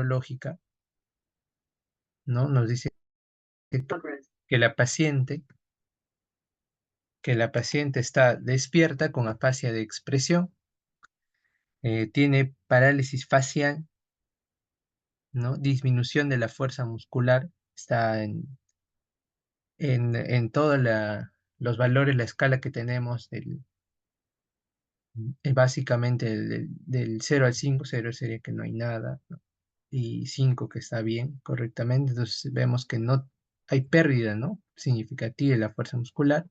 neurológica, ¿no? Nos dice que la paciente, que la paciente está despierta con afasia de expresión, tiene parálisis facial, ¿no? Disminución de la fuerza muscular, está en todos los valores, la escala que tenemos, básicamente del 0 al 5, 0 sería que no hay nada, ¿no? Y 5 que está bien, correctamente, entonces vemos que no hay pérdida, ¿no? Significativa de la fuerza muscular,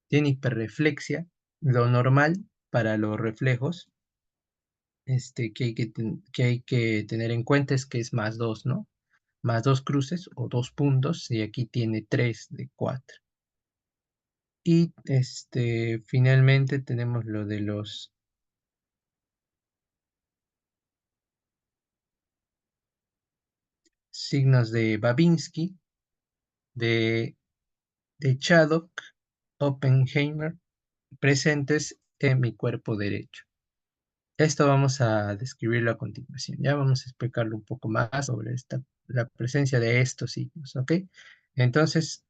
tiene hiperreflexia, lo normal para los reflejos, que hay que tener en cuenta es que es más 2, ¿no? Más 2 cruces o 2 puntos, y aquí tiene 3 de 4. Y finalmente tenemos lo de los signos de Babinski, de, de Chaddock, Oppenheimer, presentes en mi cuerpo derecho. Esto vamos a describirlo a continuación. Ya vamos a explicarlo un poco más sobre la presencia de estos signos, ¿ok? Entonces,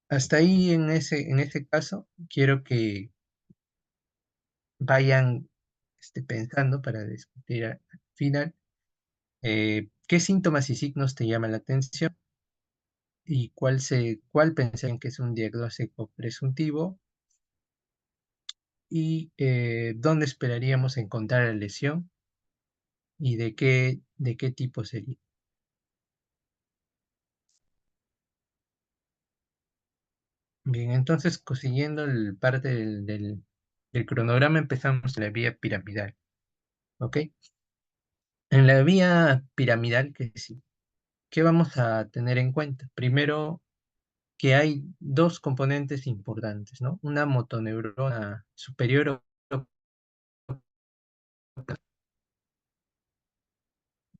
hasta ahí en ese caso, quiero que vayan pensando para discutir al final qué síntomas y signos te llaman la atención y cuál pensarían que es un diagnóstico presuntivo y dónde esperaríamos encontrar la lesión y de qué tipo sería. Bien, entonces, siguiendo el parte del cronograma, empezamos la vía piramidal, ¿ok? En la vía piramidal, ¿qué vamos a tener en cuenta? Primero, que hay dos componentes importantes, ¿no? Una motoneurona superior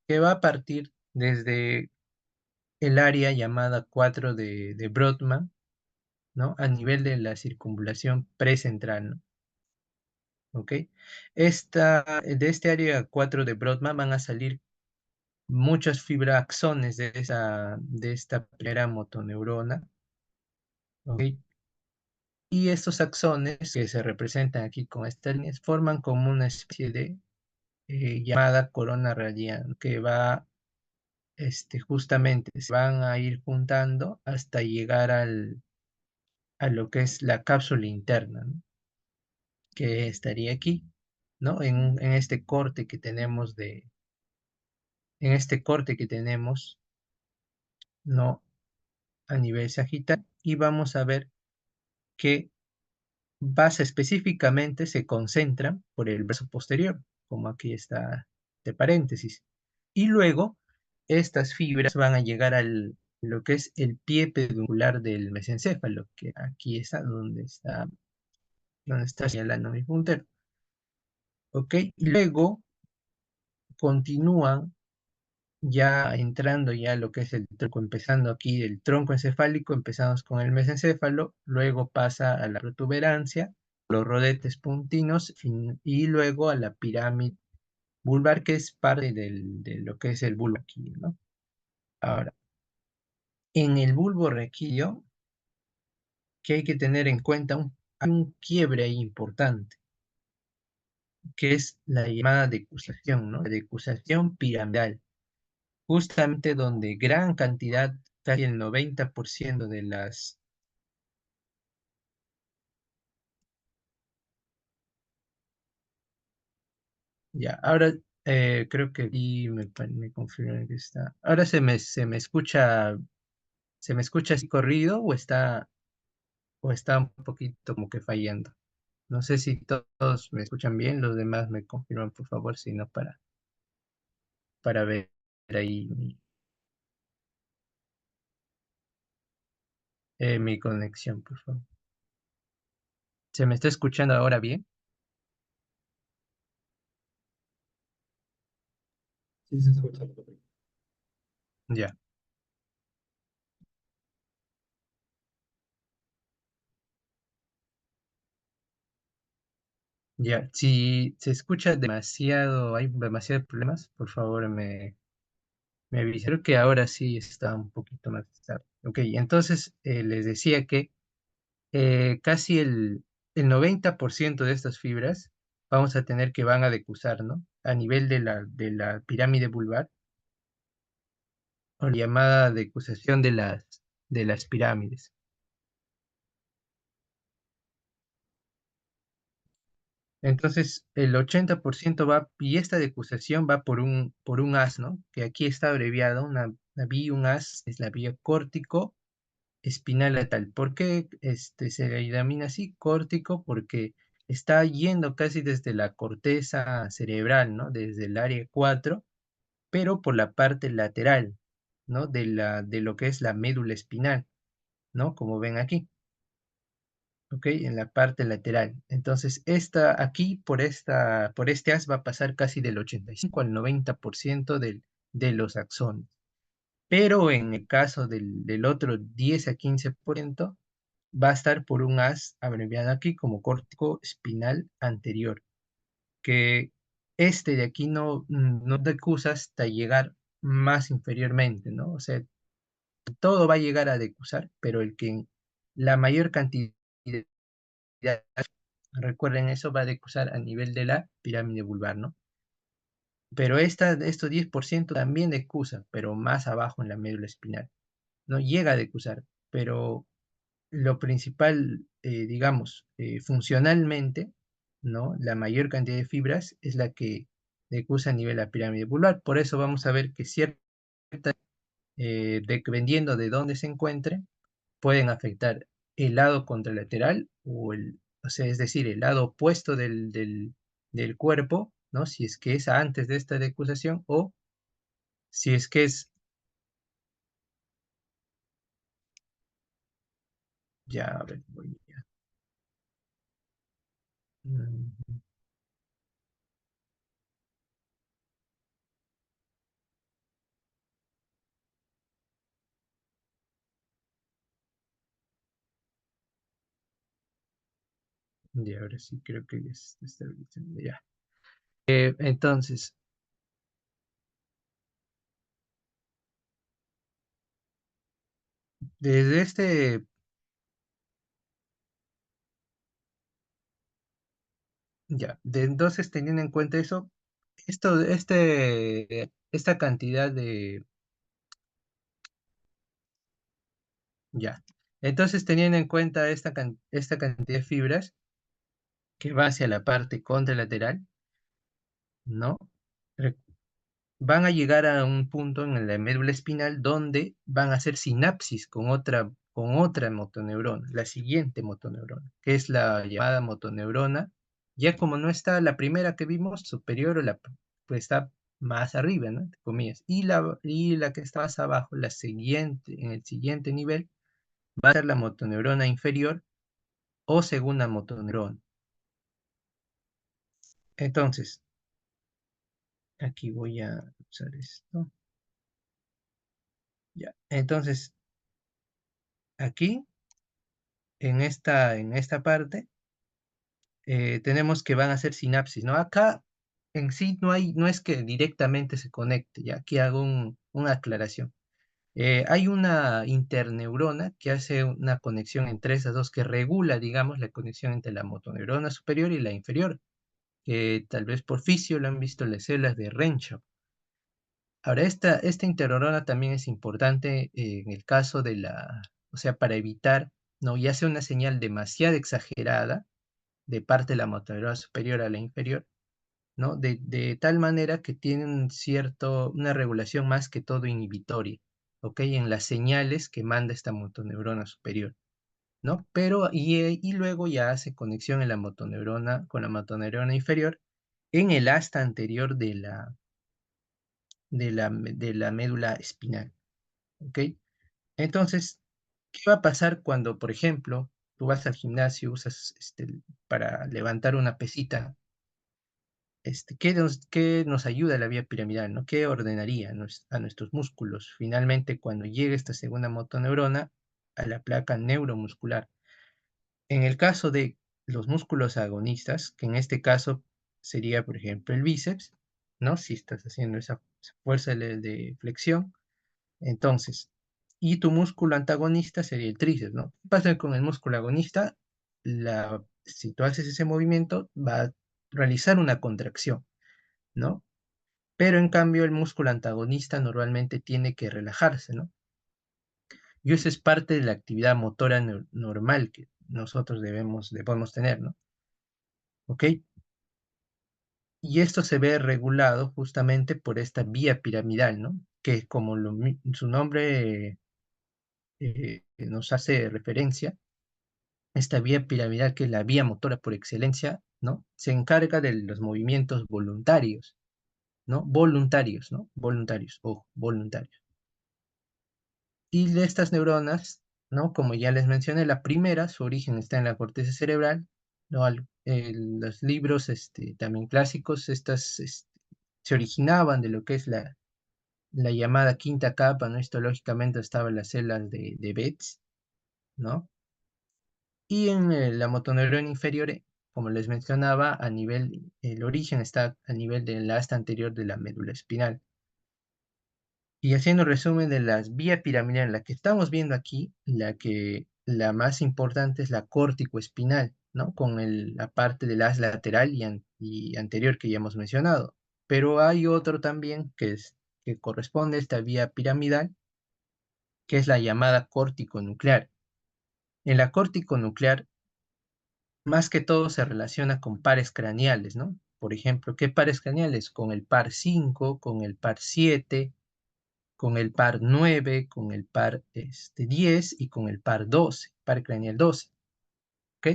que va a partir desde el área llamada 4 de Brodmann, ¿no? A nivel de la circunvalación precentral, ¿no? ¿Ok? De este área 4 de Brodmann van a salir muchas fibraxones de esta primera motoneurona, ¿ok? Y estos axones que se representan aquí con estas líneas forman como una especie de llamada corona radial que va, justamente, se van a ir juntando hasta llegar a lo que es la cápsula interna, ¿no? Que estaría aquí, ¿no? En este corte que tenemos en este corte que tenemos, ¿no? A nivel sagital, y vamos a ver que base específicamente se concentran por el brazo posterior, como aquí está de paréntesis. Y luego estas fibras van a llegar lo que es el pie peduncular del mesencéfalo, que aquí está donde está señalando mi puntero. ¿Ok? Y luego continúan ya entrando ya lo que es el tronco, empezando aquí el tronco encefálico, empezamos con el mesencéfalo, luego pasa a la protuberancia, los rodetes puntinos y luego a la pirámide vulvar, que es parte de lo que es el bulbo raquídeo, ¿no? Ahora, en el bulbo raquídeo, que hay que tener en cuenta, hay un quiebre ahí importante, que es la llamada decusación, ¿no? La decusación piramidal, justamente donde gran cantidad, casi el 90% de las... Ya, ahora creo que ahí me confirman que está... Ahora se me escucha así corrido o está un poquito como que fallando. No sé si todos me escuchan bien, los demás me confirman, por favor, si no, para ver ahí mi conexión, por favor. ¿Se me está escuchando ahora bien? Sí, se escucha perfecto. Ya, ya. Si se escucha demasiado, hay demasiados problemas, por favor Me avisaron que ahora sí está un poquito más estable. Ok, entonces les decía que casi el 90% de estas fibras vamos a tener que van a decusar, ¿no? A nivel de la pirámide vulvar, o la llamada decusación de las pirámides. Entonces, el 80% va, y esta decusación va por un as, ¿no? Que aquí está abreviado, una vía, un as, es la vía córtico espinal lateral. ¿Por qué se le denomina así córtico? Porque está yendo casi desde la corteza cerebral, ¿no? Desde el área 4, pero por la parte lateral, ¿no? De lo que es la médula espinal, ¿no? Como ven aquí, ¿ok? En la parte lateral. Entonces, aquí, por este as va a pasar casi del 85 al 90% de los axones. Pero en el caso del otro 10 a 15%, va a estar por un as abreviado aquí como córtico espinal anterior, que este de aquí no decusa hasta llegar más inferiormente, ¿no? O sea, todo va a llegar a decusar, pero el que la mayor cantidad, recuerden eso, va a decusar a nivel de la pirámide vulvar, ¿no? Pero estos 10% también decusa, pero más abajo en la médula espinal. No llega a decusar, pero lo principal, digamos, funcionalmente, ¿no? La mayor cantidad de fibras es la que decusa a nivel de la pirámide vulvar. Por eso vamos a ver que dependiendo de dónde se encuentre, pueden afectar el lado contralateral o sea, es decir, el lado opuesto del cuerpo, ¿no? Si es que es antes de esta decusación o si es que es, ya, a ver, mm, ya, ahora sí creo que ya se está estabilizando, ya. Entonces, desde ya, entonces teniendo en cuenta eso, esta cantidad ya, entonces teniendo en cuenta esta cantidad de fibras que va hacia la parte contralateral, ¿no? Re- Van a llegar a un punto en la médula espinal donde van a hacer sinapsis con otra motoneurona, la siguiente motoneurona, que es la llamada motoneurona. Ya como no está la primera que vimos, superior, pues está más arriba, ¿no? Entre comillas. Y la que está más abajo, en el siguiente nivel, va a ser la motoneurona inferior o segunda motoneurona. Entonces, aquí voy a usar esto. Ya. Entonces, aquí, en esta parte, tenemos que van a hacer sinapsis, ¿no? Acá en sí no es que directamente se conecte, ya aquí hago una aclaración. Hay una interneurona que hace una conexión entre esas dos, que regula, digamos, la conexión entre la motoneurona superior y la inferior, que tal vez por fisio lo han visto en las células de Renshaw. Ahora, esta interneurona también es importante en el caso o sea, para evitar, ¿no? Ya sea una señal demasiado exagerada de parte de la motoneurona superior a la inferior, ¿no? De tal manera que tienen una regulación más que todo inhibitoria, ¿ok? En las señales que manda esta motoneurona superior, ¿no? Pero, y luego ya hace conexión en la motoneurona con la motoneurona inferior en el asta anterior de la médula espinal, ¿ok? Entonces, ¿qué va a pasar cuando, por ejemplo, tú vas al gimnasio, usas para levantar una pesita? ¿Qué nos ayuda la vía piramidal, ¿no? ¿Qué ordenaría a nuestros músculos? Finalmente, cuando llegue esta segunda motoneurona a la placa neuromuscular. En el caso de los músculos agonistas, que en este caso sería, por ejemplo, el bíceps, ¿no? Si estás haciendo esa fuerza de flexión. Entonces, y tu músculo antagonista sería el tríceps, ¿no? ¿Qué pasa con el músculo agonista? Si tú haces ese movimiento, va a realizar una contracción, ¿no? Pero en cambio el músculo antagonista normalmente tiene que relajarse, ¿no? Y eso es parte de la actividad motora normal que nosotros debemos tener, ¿no? ¿Ok? Y esto se ve regulado justamente por esta vía piramidal, ¿no? Que como su nombre nos hace referencia, esta vía piramidal, que es la vía motora por excelencia, ¿no? Se encarga de los movimientos voluntarios, ¿no? Voluntarios, ¿no? Voluntarios, ojo, voluntarios. Y de estas neuronas, ¿no? Como ya les mencioné, la primera, su origen está en la corteza cerebral, ¿no? Los libros también clásicos, se originaban de lo que es la llamada quinta capa, ¿no? Histológicamente estaban las células de Betz, ¿no? Y en la motoneurona inferior, como les mencionaba, el origen está a nivel del asta anterior de la médula espinal. Y haciendo resumen de las vías piramidales, la que estamos viendo aquí, la más importante es la córtico-espinal, ¿no? Con la parte del haz lateral y anterior que ya hemos mencionado. Pero hay otro también que corresponde a esta vía piramidal, que es la llamada córtico-nuclear. En la córtico-nuclear, más que todo se relaciona con pares craneales, ¿no? Por ejemplo, ¿qué pares craneales? Con el par 5, con el par 7, con el par 9, con el par 10 y con el par 12, par craneal 12, ¿ok?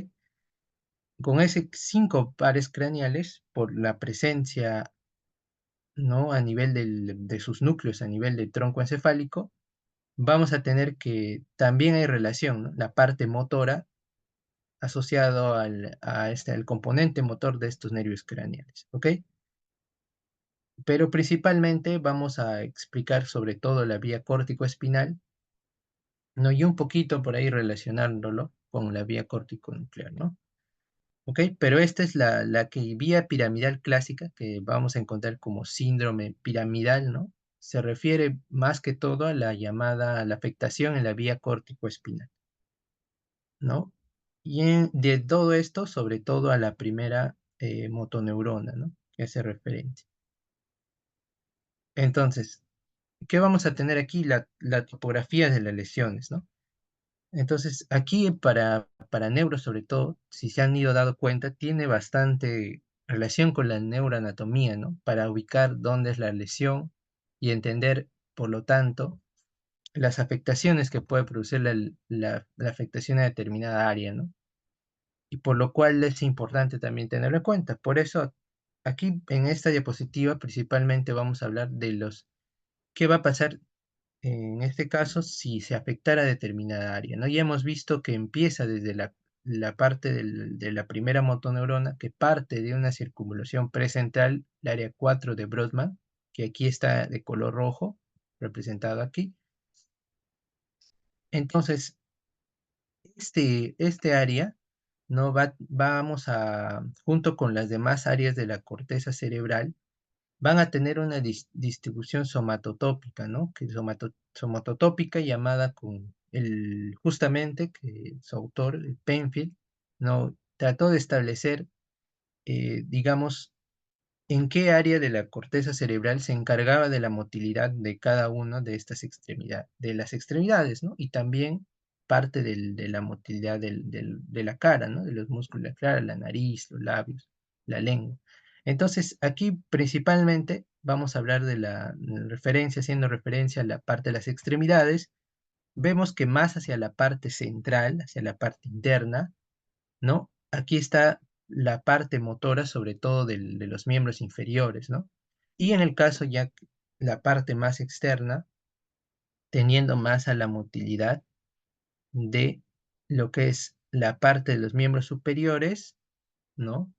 Con esos 5 pares craneales, por la presencia, ¿no? A nivel de sus núcleos, a nivel del tronco encefálico, vamos a tener que también hay relación, ¿no? La parte motora asociado al componente motor de estos nervios craneales, ¿ok? Pero principalmente vamos a explicar sobre todo la vía córtico-espinal, ¿no? Y un poquito por ahí relacionándolo con la vía córtico-nuclear, ¿no? ¿Ok? Pero esta es la vía piramidal clásica que vamos a encontrar como síndrome piramidal, ¿no? Se refiere más que todo a la afectación en la vía córtico-espinal, ¿no? Y de todo esto, sobre todo a la primera motoneurona, ¿no? Que hace referencia. Entonces, ¿qué vamos a tener aquí? La topografía de las lesiones, ¿no? Entonces, aquí para neuro, sobre todo, si se han ido dado cuenta, tiene bastante relación con la neuroanatomía, ¿no? Para ubicar dónde es la lesión y entender, por lo tanto, las afectaciones que puede producir la afectación a determinada área, ¿no? Y por lo cual es importante también tenerlo en cuenta. Por eso, aquí en esta diapositiva, principalmente vamos a hablar de qué va a pasar en este caso si se afectara determinada área, ¿no? Ya hemos visto que empieza desde la parte de la primera motoneurona, que parte de una circunvalación precentral, el área 4 de Brodmann, que aquí está de color rojo, representado aquí. Entonces, este área, ¿no? Junto con las demás áreas de la corteza cerebral, van a tener una distribución somatotópica, ¿no? Que somatotópica llamada justamente que su autor, Penfield, ¿no? Trató de establecer, digamos, en qué área de la corteza cerebral se encargaba de la motilidad de cada una de estas extremidades, de las extremidades, ¿no? Y también parte de la motilidad de la cara, ¿no? De los músculos de la cara, la nariz, los labios, la lengua. Entonces, aquí principalmente vamos a hablar de haciendo referencia a la parte de las extremidades. Vemos que más hacia la parte central, hacia la parte interna, ¿no? Aquí está la parte motora, sobre todo de los miembros inferiores, ¿no? Y en el caso ya la parte más externa, teniendo más a la motilidad de lo que es la parte de los miembros superiores, ¿no?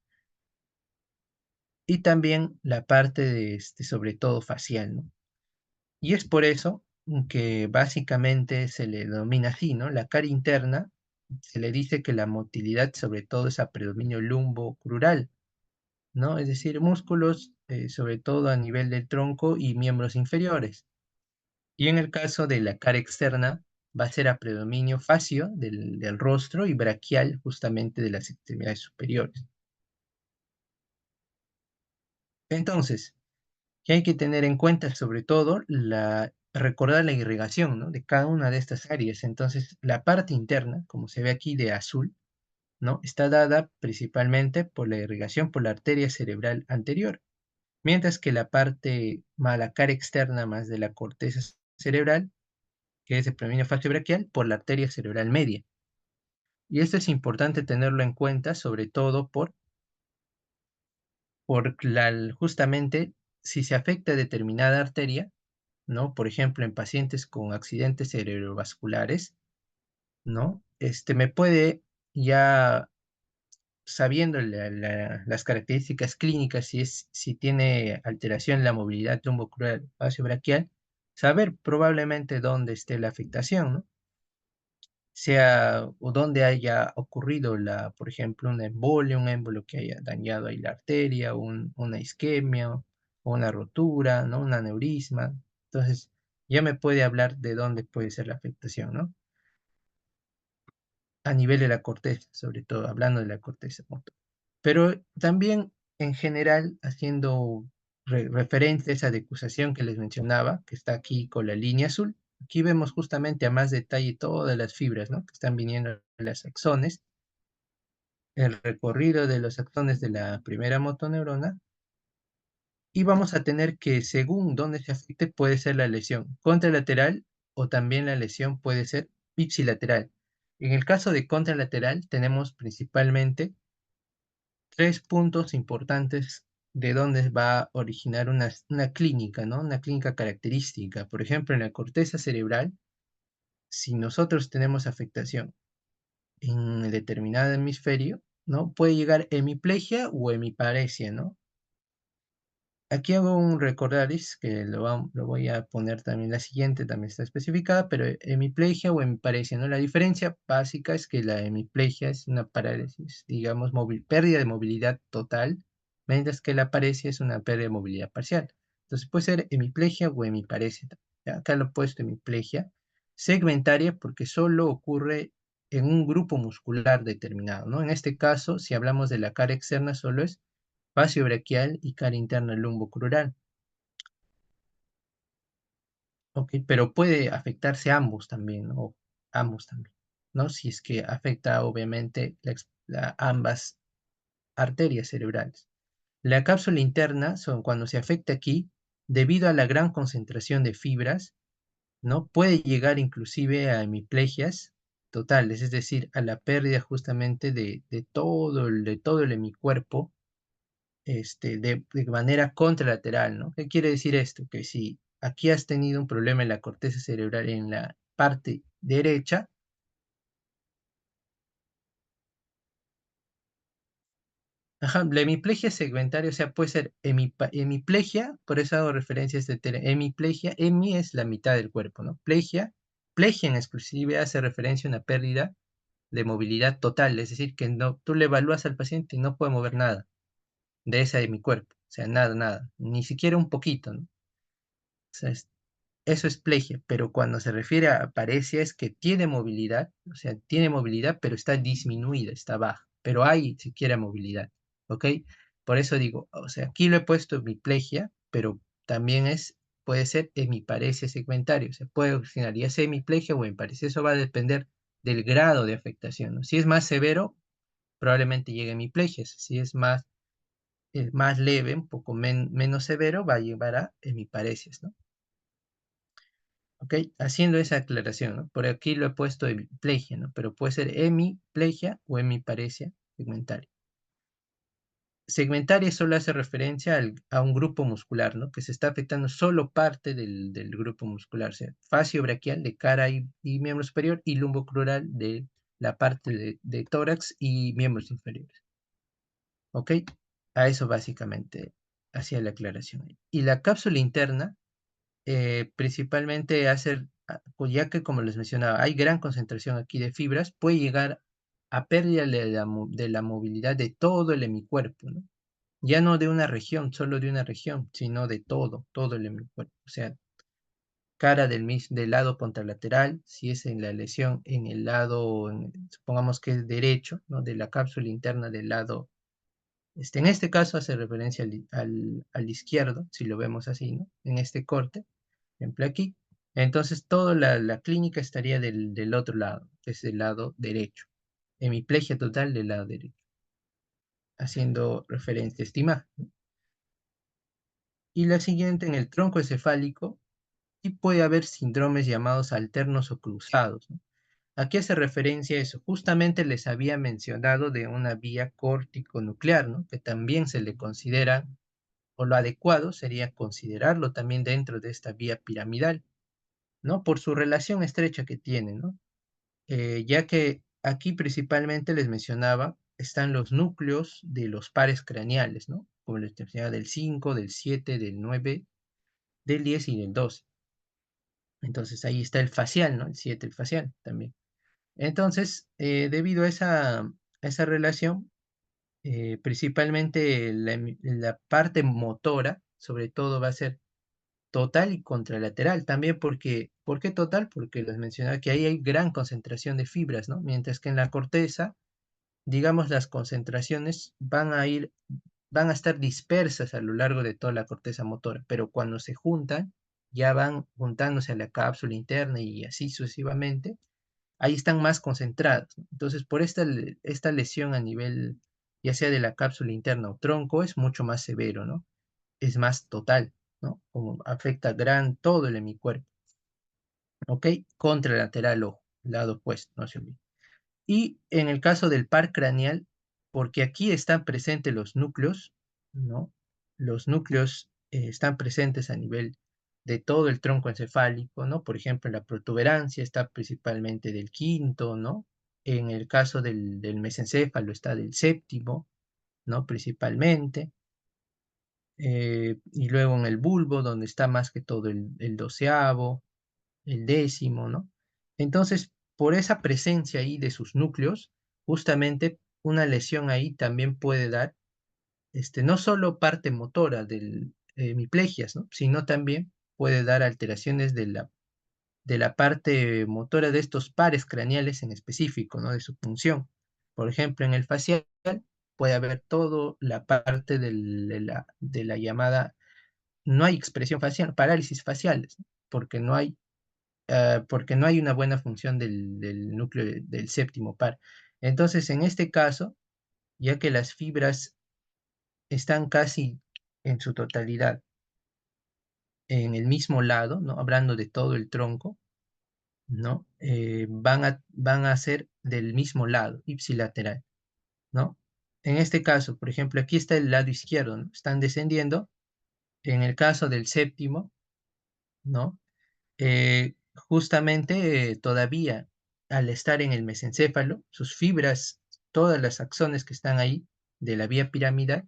Y también la parte sobre todo facial, ¿no? Y es por eso que básicamente se le denomina así, ¿no? La cara interna, se le dice que la motilidad sobre todo es a predominio lumbo-crural, ¿no? Es decir, músculos sobre todo a nivel del tronco y miembros inferiores. Y en el caso de la cara externa, va a ser a predominio facio del rostro y braquial justamente de las extremidades superiores. Entonces, ¿qué hay que tener en cuenta? Sobre todo, recordar la irrigación, ¿no?, de cada una de estas áreas. Entonces, la parte interna, como se ve aquí de azul, ¿no?, está dada principalmente por la irrigación por la arteria cerebral anterior, mientras que la parte, la cara externa más de la corteza cerebral, que es el predominio facio-braquial, por la arteria cerebral media. Y esto es importante tenerlo en cuenta, sobre todo justamente si se afecta determinada arteria, ¿no? Por ejemplo, en pacientes con accidentes cerebrovasculares, ¿no? Me puede ya sabiendo las características clínicas, si tiene alteración en la movilidad trombocrural braquial, saber probablemente dónde esté la afectación, ¿no? Sea o dónde haya ocurrido por ejemplo, una embolia, un émbolo que haya dañado ahí la arteria, una isquemia, o una rotura, ¿no? Un aneurisma. Entonces, ya me puede hablar de dónde puede ser la afectación, ¿no? A nivel de la corteza, sobre todo, hablando de la corteza motora. Pero también, en general, haciendo referencia a esa decusación que les mencionaba, que está aquí con la línea azul, aquí vemos justamente a más detalle todas las fibras, ¿no?, que están viniendo de los axones, el recorrido de los axones de la primera motoneurona, y vamos a tener que, según dónde se afecte, puede ser la lesión contralateral o también la lesión puede ser ipsilateral. En el caso de contralateral, tenemos principalmente tres puntos importantes de dónde va a originar una clínica, ¿no? Una clínica característica. Por ejemplo, en la corteza cerebral, si nosotros tenemos afectación en un determinado hemisferio, ¿no?, puede llegar hemiplegia o hemiparesia, ¿no? Aquí hago un recordaris que lo voy a poner también la siguiente, también está especificada, pero hemiplegia o hemiparesia, ¿no? La diferencia básica es que la hemiplegia es una parálisis, digamos, pérdida de movilidad total, mientras que la paresia es una pérdida de movilidad parcial. Entonces puede ser hemiplegia o hemiparesia. Acá lo he puesto hemiplegia, segmentaria porque solo ocurre en un grupo muscular determinado, ¿no? En este caso, si hablamos de la cara externa, solo es facio braquial y cara interna lumbocrural. Ok, pero puede afectarse ambos también, o ambos también, ¿no? Si es que afecta obviamente ambas arterias cerebrales. La cápsula interna son cuando se afecta aquí, debido a la gran concentración de fibras, ¿no? Puede llegar inclusive a hemiplegias totales, es decir, a la pérdida justamente de todo el hemicuerpo, de manera contralateral, ¿no? ¿Qué quiere decir esto? Que si aquí has tenido un problema en la corteza cerebral en la parte derecha, ajá, la hemiplegia segmentaria, o sea, puede ser hemiplegia, por eso hago referencia a este término, hemiplegia, hemi es la mitad del cuerpo, ¿no? Plegia en exclusiva hace referencia a una pérdida de movilidad total, es decir, que no, tú le evalúas al paciente y no puede mover nada de esa de mi cuerpo, o sea, nada, nada, ni siquiera un poquito, ¿no? O sea, eso es plegia, pero cuando se refiere a paresia es que tiene movilidad, o sea, tiene movilidad, pero está disminuida, está baja, pero hay siquiera movilidad, ¿ok? Por eso digo, o sea, aquí lo he puesto hemiplegia, pero también puede ser hemiparesia segmentaria, o sea, puede originar ya sea hemiplegia o hemiparesia, eso va a depender del grado de afectación, ¿no? Si es más severo, probablemente llegue a hemiplegia, si es más leve, un poco menos severo, va a llevar a hemiparesias, ¿no? ¿Ok? Haciendo esa aclaración, ¿no? Por aquí lo he puesto hemiplegia, ¿no? Pero puede ser hemiplegia o hemiparesia segmentaria. Segmentaria solo hace referencia a un grupo muscular, ¿no? Que se está afectando solo parte del grupo muscular, o sea, facio braquial de cara y miembro superior y lumbocrural de la parte de tórax y miembros inferiores. ¿Ok? A eso básicamente hacía la aclaración. Y la cápsula interna principalmente pues ya que como les mencionaba, hay gran concentración aquí de fibras, puede llegar a pérdida de la movilidad de todo el hemicuerpo, ¿no? ya no de una región, solo de una región, sino de todo el hemisferio. O sea, cara del lado contralateral, si es en la lesión en el lado, supongamos que es derecho, ¿no? De la cápsula interna del lado, en este caso hace referencia al izquierdo, si lo vemos así, ¿no? En este corte, por ejemplo aquí. Entonces, toda la clínica estaría del otro lado, que es el lado derecho. Hemiplegia total del lado derecho, haciendo referencia a esta imagen, ¿no? Y la siguiente, en el tronco encefálico, sí puede haber síndromes llamados alternos o cruzados, ¿no? ¿A qué hace referencia eso? Justamente les había mencionado de una vía córtico-nuclear, ¿no? Que también se le considera, o lo adecuado sería considerarlo también dentro de esta vía piramidal, ¿no? Por su relación estrecha que tiene, ¿no? Ya que aquí principalmente les mencionaba, están los núcleos de los pares craneales, ¿no? Como les mencionaba, del 5, del 7, del 9, del 10 y del 12. Entonces ahí está el facial, ¿no? El 7, el facial también. Entonces, debido a esa relación, principalmente la parte motora, sobre todo, va a ser total y contralateral. También porque, ¿por qué total? Porque les mencionaba que ahí hay gran concentración de fibras, ¿no? Mientras que en la corteza, digamos, las concentraciones van a estar dispersas a lo largo de toda la corteza motora, pero cuando se juntan, ya van juntándose a la cápsula interna y así sucesivamente, ahí están más concentradas, ¿no? Entonces, por esta lesión a nivel, ya sea de la cápsula interna o tronco, es mucho más severo, ¿no? Es más total, ¿no? Como afecta todo el hemicuerpo, ¿ok? Contralateral ojo, lado opuesto, no se olvide. Y en el caso del par craneal, porque aquí están presentes los núcleos, ¿no? Los núcleos están presentes a nivel de todo el tronco encefálico, ¿no? Por ejemplo, la protuberancia está principalmente del quinto, ¿no? En el caso del mesencéfalo está del séptimo, ¿no? Principalmente. Y luego en el bulbo, donde está más que todo el doceavo, el décimo, ¿no? Entonces, por esa presencia ahí de sus núcleos, justamente una lesión ahí también puede dar, no solo parte motora del hemiplegias, ¿no? Sino también puede dar alteraciones de la parte motora de estos pares craneales en específico, ¿no? De su función. Por ejemplo, en el facial puede haber toda la parte de la llamada, no hay expresión facial, parálisis faciales, ¿no? Porque no hay una buena función del núcleo del séptimo par. Entonces, en este caso, ya que las fibras están casi en su totalidad en el mismo lado, ¿no? Hablando de todo el tronco, ¿no? Van a ser del mismo lado, ipsilateral, ¿no? En este caso, por ejemplo, aquí está el lado izquierdo, ¿no? Están descendiendo. En el caso del séptimo, ¿no? Justamente todavía al estar en el mesencéfalo, sus fibras, todas las axones que están ahí de la vía piramidal,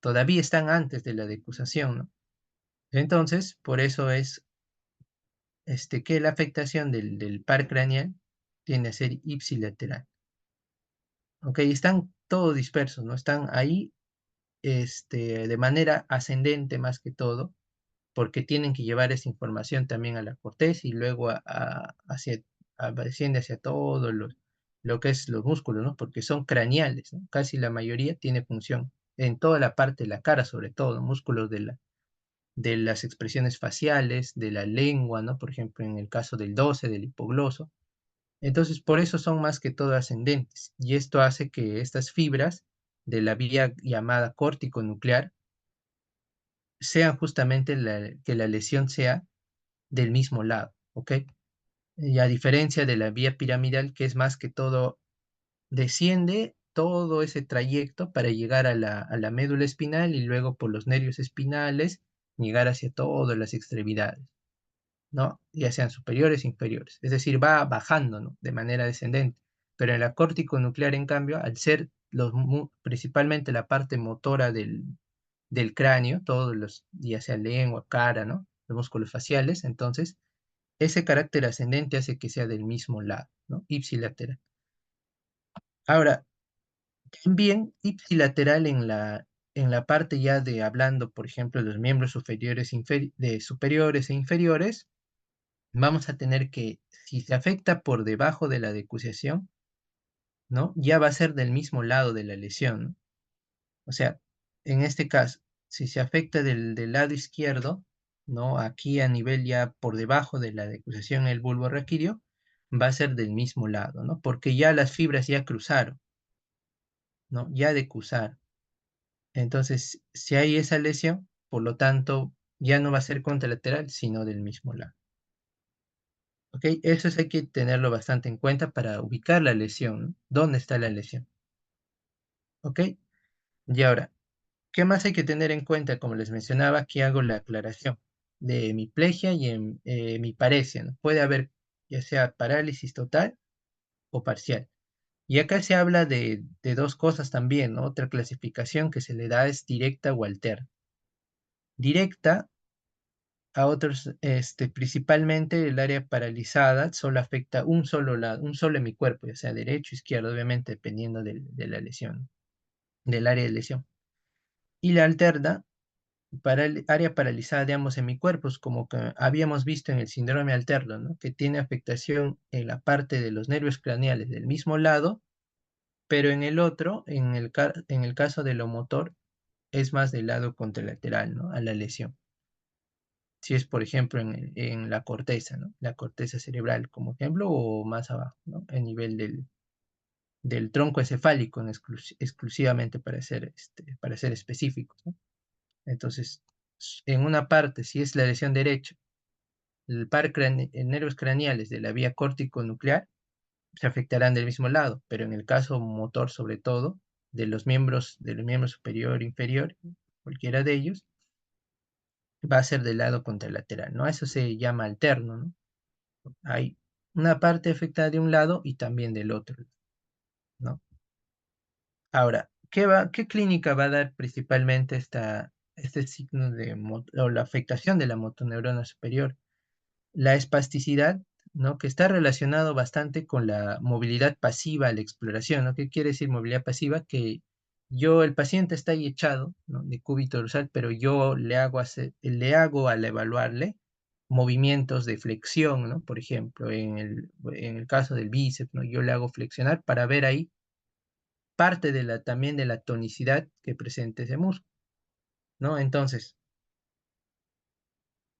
todavía están antes de la decusación, ¿no? Entonces, por eso es que la afectación del par craneal tiende a ser ipsilateral. ¿Ok? Están todos dispersos, ¿no? Están ahí de manera ascendente más que todo, porque tienen que llevar esa información también a la corteza y luego desciende hacia todo lo que es los músculos, ¿no? Porque son craneales, ¿no? Casi la mayoría tiene función en toda la parte de la cara, sobre todo, músculos de las expresiones faciales, de la lengua, ¿no? Por ejemplo, en el caso del 12, del hipogloso. Entonces, por eso son más que todo ascendentes. Y esto hace que estas fibras de la vía llamada córtico nuclear sean justamente que la lesión sea del mismo lado, ¿ok? Y a diferencia de la vía piramidal, que es más que todo, desciende todo ese trayecto para llegar a la médula espinal y luego por los nervios espinales llegar hacia todas las extremidades, ¿no? Ya sean superiores e inferiores. Es decir, va bajando, ¿no? De manera descendente. Pero en la córtico nuclear, en cambio, al ser principalmente la parte motora del cráneo, ya sea lengua, cara, ¿no? Los músculos faciales, entonces ese carácter ascendente hace que sea del mismo lado, ¿no? Ipsilateral. Ahora, también ipsilateral en la parte ya de hablando, por ejemplo, de los miembros superiores, de superiores e inferiores, vamos a tener que, si se afecta por debajo de la decusación, ¿no? Ya va a ser del mismo lado de la lesión, ¿no? O sea, en este caso, si se afecta del lado izquierdo, ¿no? Aquí a nivel ya por debajo de la decusación el bulbo raquídeo, va a ser del mismo lado, ¿no? Porque ya las fibras ya cruzaron, ¿no? Ya decusaron. Entonces, si hay esa lesión, por lo tanto, ya no va a ser contralateral, sino del mismo lado. ¿Ok? Eso hay que tenerlo bastante en cuenta para ubicar la lesión, ¿no? ¿Dónde está la lesión? ¿Ok? Y ahora, ¿qué más hay que tener en cuenta? Como les mencionaba, aquí hago la aclaración de hemiplegia y hemiparesia, ¿no? Puede haber ya sea parálisis total o parcial. Y acá se habla de dos cosas también, ¿no? Otra clasificación que se le da es directa o alterna. Directa a otros, principalmente el área paralizada solo afecta un solo lado, un solo hemicuerpo, ya sea derecho o izquierdo, obviamente dependiendo de la lesión, del área de lesión. Y la alterna para el área paralizada de ambos hemicuerpos, como que habíamos visto en el síndrome alterno, ¿no? Que tiene afectación en la parte de los nervios craneales del mismo lado, pero en el otro, en el caso de lo motor, es más del lado contralateral, ¿no? A la lesión. Si es, por ejemplo, en la corteza, ¿no? La corteza cerebral, como ejemplo, o más abajo, ¿no? El nivel del tronco encefálico exclusivamente para ser específicos, ¿no? Entonces, en una parte, si es la lesión derecha, nervios craneales de la vía córtico-nuclear se afectarán del mismo lado, pero en el caso motor, sobre todo, del miembro superior e inferior, cualquiera de ellos, va a ser del lado contralateral, ¿no? Eso se llama alterno, ¿no? Hay una parte afectada de un lado y también del otro, ¿no? Ahora, qué clínica va a dar principalmente este signo o la afectación de la motoneurona superior? La espasticidad, ¿no? Que está relacionado bastante con la movilidad pasiva, la exploración, ¿no? ¿Qué quiere decir movilidad pasiva? Que el paciente está ahí echado, ¿no? De cúbito dorsal, pero yo le hago al evaluarle movimientos de flexión, ¿no? Por ejemplo, en el caso del bíceps, ¿no? Yo le hago flexionar para ver ahí parte también de la tonicidad que presenta ese músculo, ¿no? Entonces,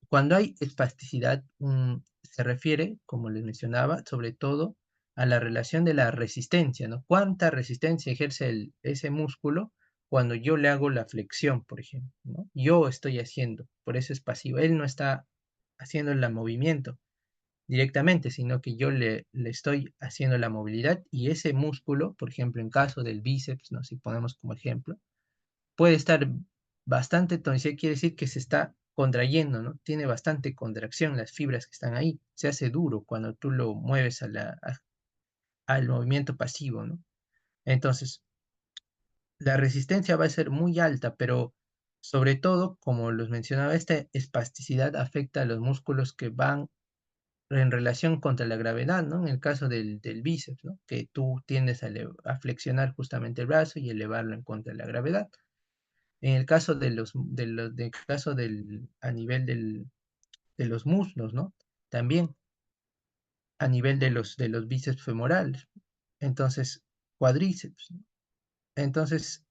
cuando hay espasticidad, se refiere, como les mencionaba, sobre todo a la relación de la resistencia, ¿no? ¿Cuánta resistencia ejerce ese músculo cuando yo le hago la flexión, por ejemplo, ¿no? Yo estoy haciendo, por eso es pasivo. Él no está haciendo el movimiento directamente, sino que yo le estoy haciendo la movilidad y ese músculo, por ejemplo, en caso del bíceps, ¿no? Si ponemos como ejemplo, puede estar bastante tonizado, quiere decir que se está contrayendo, ¿no? Tiene bastante contracción las fibras que están ahí. Se hace duro cuando tú lo mueves al movimiento pasivo, ¿no? Entonces, la resistencia va a ser muy alta, pero sobre todo, como los mencionaba, esta espasticidad afecta a los músculos que van en relación contra la gravedad, ¿no? En el caso del bíceps, ¿no? Que tú tiendes a flexionar justamente el brazo y elevarlo en contra de la gravedad. En el caso a nivel de los muslos, ¿no? También a nivel de los bíceps femorales. Entonces, cuadríceps, ¿no? Entonces,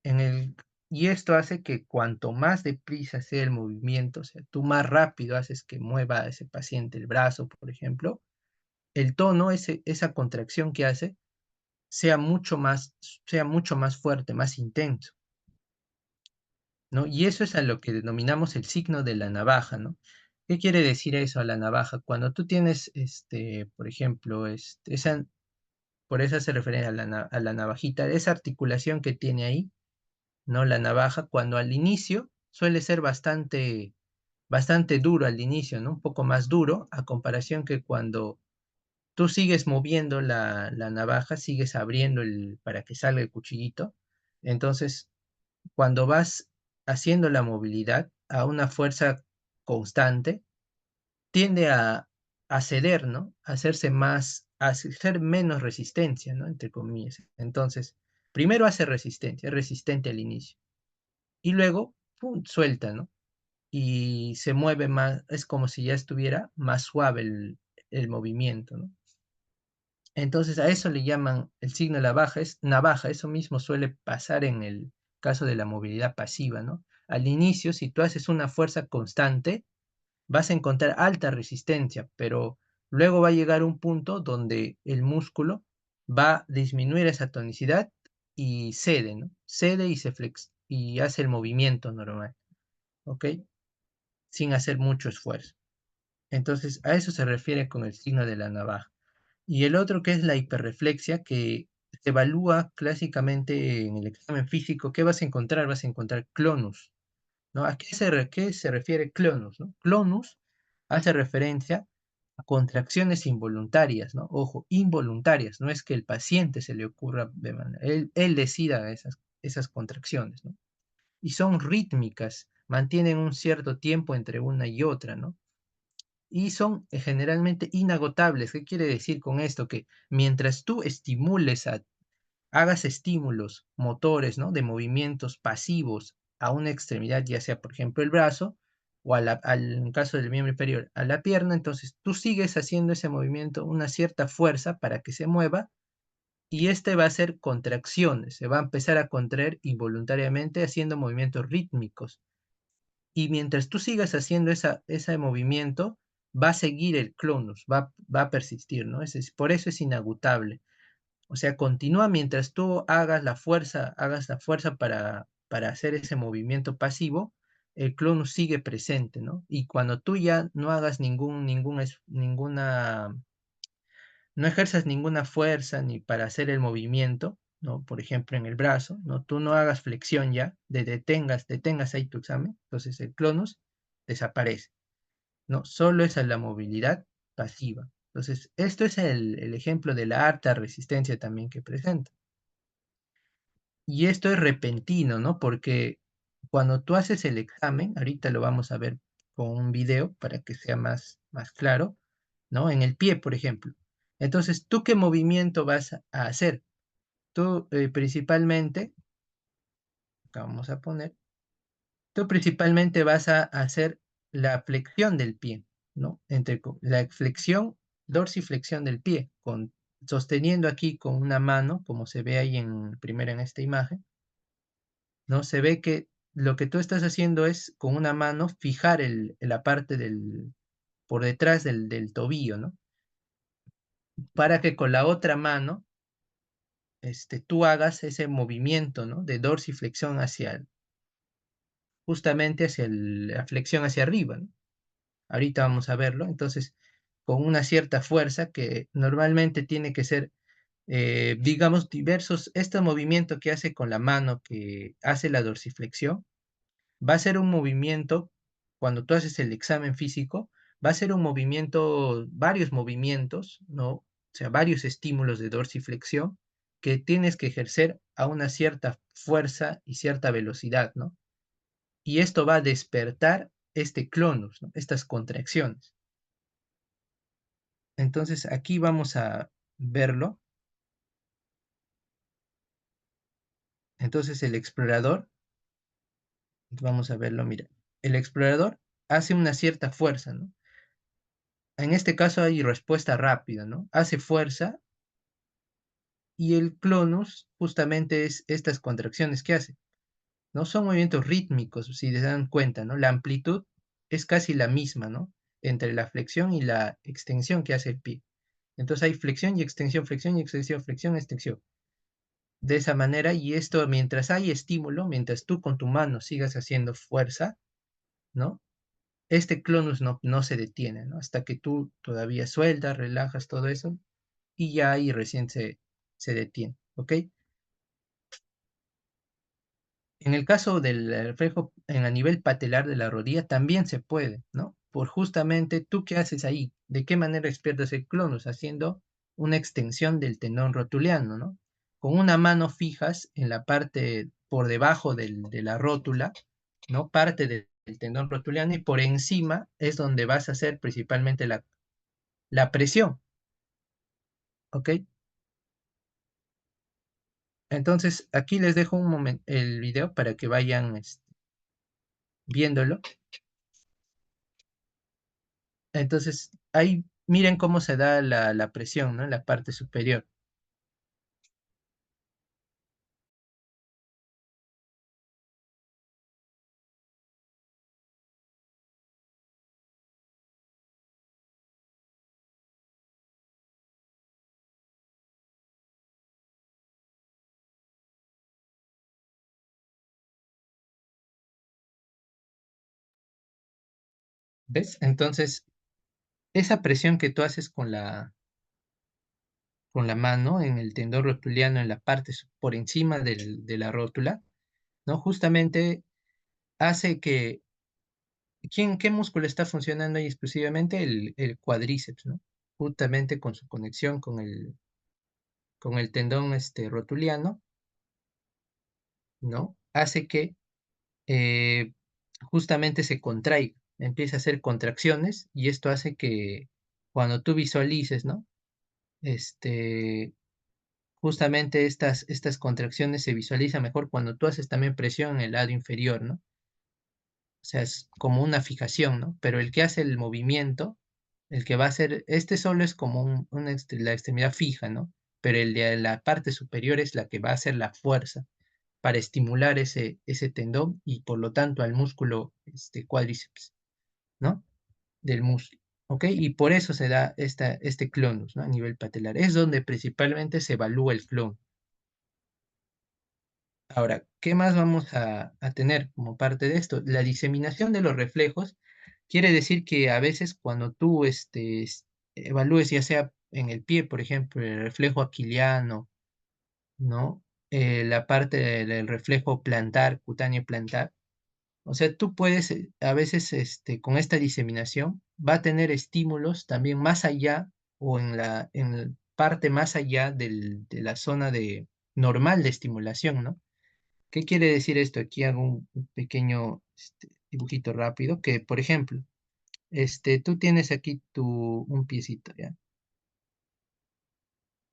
en el, y esto hace que cuanto más deprisa sea el movimiento, o sea, tú más rápido haces que mueva a ese paciente el brazo, por ejemplo, el tono, esa contracción que hace, sea mucho más fuerte, más intenso. ¿No? Y eso es a lo que denominamos el signo de la navaja, ¿no? ¿Qué quiere decir eso a la navaja? Cuando tú tienes, por ejemplo, por eso se refiere a la navajita, esa articulación que tiene ahí, ¿no? La navaja, cuando al inicio suele ser bastante duro al inicio, ¿no? Un poco más duro a comparación que cuando tú sigues moviendo la navaja, sigues abriendo para que salga el cuchillito, entonces cuando vas haciendo la movilidad a una fuerza constante, tiende a ceder, ¿no? A hacerse a hacer menos resistencia, ¿no? Entre comillas. Entonces, primero hace resistencia, es resistente al inicio. y luego, pum, suelta, ¿no? Y se mueve más, es como si ya estuviera más suave el movimiento, ¿no? Entonces a eso le llaman el signo de la navaja, es navaja, eso mismo suele pasar en el caso de la movilidad pasiva, ¿no? Al inicio, si tú haces una fuerza constante, vas a encontrar alta resistencia, pero luego va a llegar un punto donde el músculo va a disminuir esa tonicidad y cede, ¿no? Cede y se flex y hace el movimiento normal, ¿ok? Sin hacer mucho esfuerzo. Entonces, a eso se refiere con el signo de la navaja. Y el otro que es la hiperreflexia, que se evalúa clásicamente en el examen físico. ¿Qué vas a encontrar? Vas a encontrar clonus, ¿no? ¿A qué se refiere clonus, no? Clonus hace referencia a contracciones involuntarias, ¿no? Ojo, involuntarias, no es que el paciente se le ocurra de manera, él decida esas contracciones, ¿no? Y son rítmicas, mantienen un cierto tiempo entre una y otra, ¿no? Y son generalmente inagotables. ¿Qué quiere decir con esto? Que mientras tú hagas estímulos motores, ¿no? De movimientos pasivos a una extremidad, ya sea por ejemplo el brazo o en caso del miembro inferior a la pierna, entonces tú sigues haciendo ese movimiento, una cierta fuerza para que se mueva y este va a hacer contracciones, se va a empezar a contraer involuntariamente haciendo movimientos rítmicos. Y mientras tú sigas haciendo ese movimiento, va a seguir el clonus, va a persistir, ¿no? Por eso es inagotable. O sea, continúa mientras tú hagas la fuerza para hacer ese movimiento pasivo, el clonus sigue presente, ¿no? Y cuando tú ya no hagas no ejerzas ninguna fuerza ni para hacer el movimiento, ¿no? Por ejemplo, en el brazo, ¿no? Tú no hagas flexión ya, detengas ahí tu examen, entonces el clonus desaparece, ¿no? Solo es a la movilidad pasiva. Entonces, esto es el ejemplo de la alta resistencia también que presenta. Y esto es repentino, ¿no? Porque cuando tú haces el examen, ahorita lo vamos a ver con un video para que sea más claro, ¿no? En el pie, por ejemplo. Entonces, ¿tú qué movimiento vas a hacer? Tú principalmente, acá vamos a poner, tú principalmente vas a hacer la flexión del pie, ¿no? La flexión, dorsiflexión del pie, sosteniendo aquí con una mano, como se ve ahí primero en esta imagen, ¿no? Se ve que lo que tú estás haciendo es con una mano fijar la parte por detrás del tobillo, ¿no? Para que con la otra mano tú hagas ese movimiento, ¿no? De dorsiflexión justamente hacia la flexión hacia arriba, ¿no? Ahorita vamos a verlo. Entonces, con una cierta fuerza que normalmente tiene que ser, digamos, este movimiento que hace con la mano que hace la dorsiflexión, va a ser un movimiento, cuando tú haces el examen físico, va a ser un movimiento, varios movimientos, ¿no? O sea, varios estímulos de dorsiflexión que tienes que ejercer a una cierta fuerza y cierta velocidad, ¿no? Y esto va a despertar este clonus, ¿no? Estas contracciones. Entonces, aquí vamos a verlo. Entonces, el explorador, vamos a verlo, mira, el explorador hace una cierta fuerza, ¿no? En este caso hay respuesta rápida, ¿no? Hace fuerza y el clonus justamente es estas contracciones que hace, ¿no? Son movimientos rítmicos, si se dan cuenta, ¿no? La amplitud es casi la misma, ¿no? Entre la flexión y la extensión que hace el pie. Entonces hay flexión y extensión, flexión, extensión. De esa manera, y esto mientras hay estímulo, mientras tú con tu mano sigas haciendo fuerza, ¿no? Este clonus no se detiene, ¿no? Hasta que tú todavía sueltas, relajas todo eso, y ya ahí recién se detiene, ¿ok? En el caso del reflejo a nivel patelar de la rodilla también se puede, ¿no? Por justamente tú qué haces ahí, de qué manera despiertas el clonus, haciendo una extensión del tendón rotuliano, ¿no? Con una mano fijas en la parte por debajo de la rótula, ¿no? Parte del tendón rotuliano y por encima es donde vas a hacer principalmente la presión, ¿ok? Entonces, aquí les dejo un momento el video para que vayan viéndolo. Entonces, ahí miren cómo se da la presión, ¿no? En la parte superior. ¿Ves? Entonces, esa presión que tú haces con la mano en el tendón rotuliano en la parte por encima de la rótula, ¿no? Justamente hace que, ¿qué músculo está funcionando ahí exclusivamente? El cuádriceps, ¿no? Justamente con su conexión con el tendón rotuliano, ¿no? Hace que eh, justamente se contraiga, empieza a hacer contracciones y esto hace que cuando tú visualices, ¿no? Este, justamente estas contracciones se visualizan mejor cuando tú haces también presión en el lado inferior, ¿no? O sea, es como una fijación, ¿no? Pero el que hace el movimiento, el que va a hacer, este solo es como la extremidad fija, ¿no? Pero el de la parte superior es la que va a hacer la fuerza para estimular ese tendón y por lo tanto al músculo cuádriceps, ¿no? Del muslo, ¿ok? Y por eso se da este clonus, ¿no? A nivel patelar. Es donde principalmente se evalúa el clon. Ahora, ¿qué más vamos a tener como parte de esto? La diseminación de los reflejos quiere decir que a veces cuando tú evalúes, ya sea en el pie, por ejemplo, el reflejo aquiliano, ¿no? La parte del reflejo plantar, cutáneo plantar. O sea, tú puedes, a veces, con esta diseminación, va a tener estímulos también más allá o en la parte más allá de la zona de normal de estimulación, ¿no? ¿Qué quiere decir esto? Aquí hago un pequeño dibujito rápido, que por ejemplo, tú tienes aquí un piecito, ¿ya?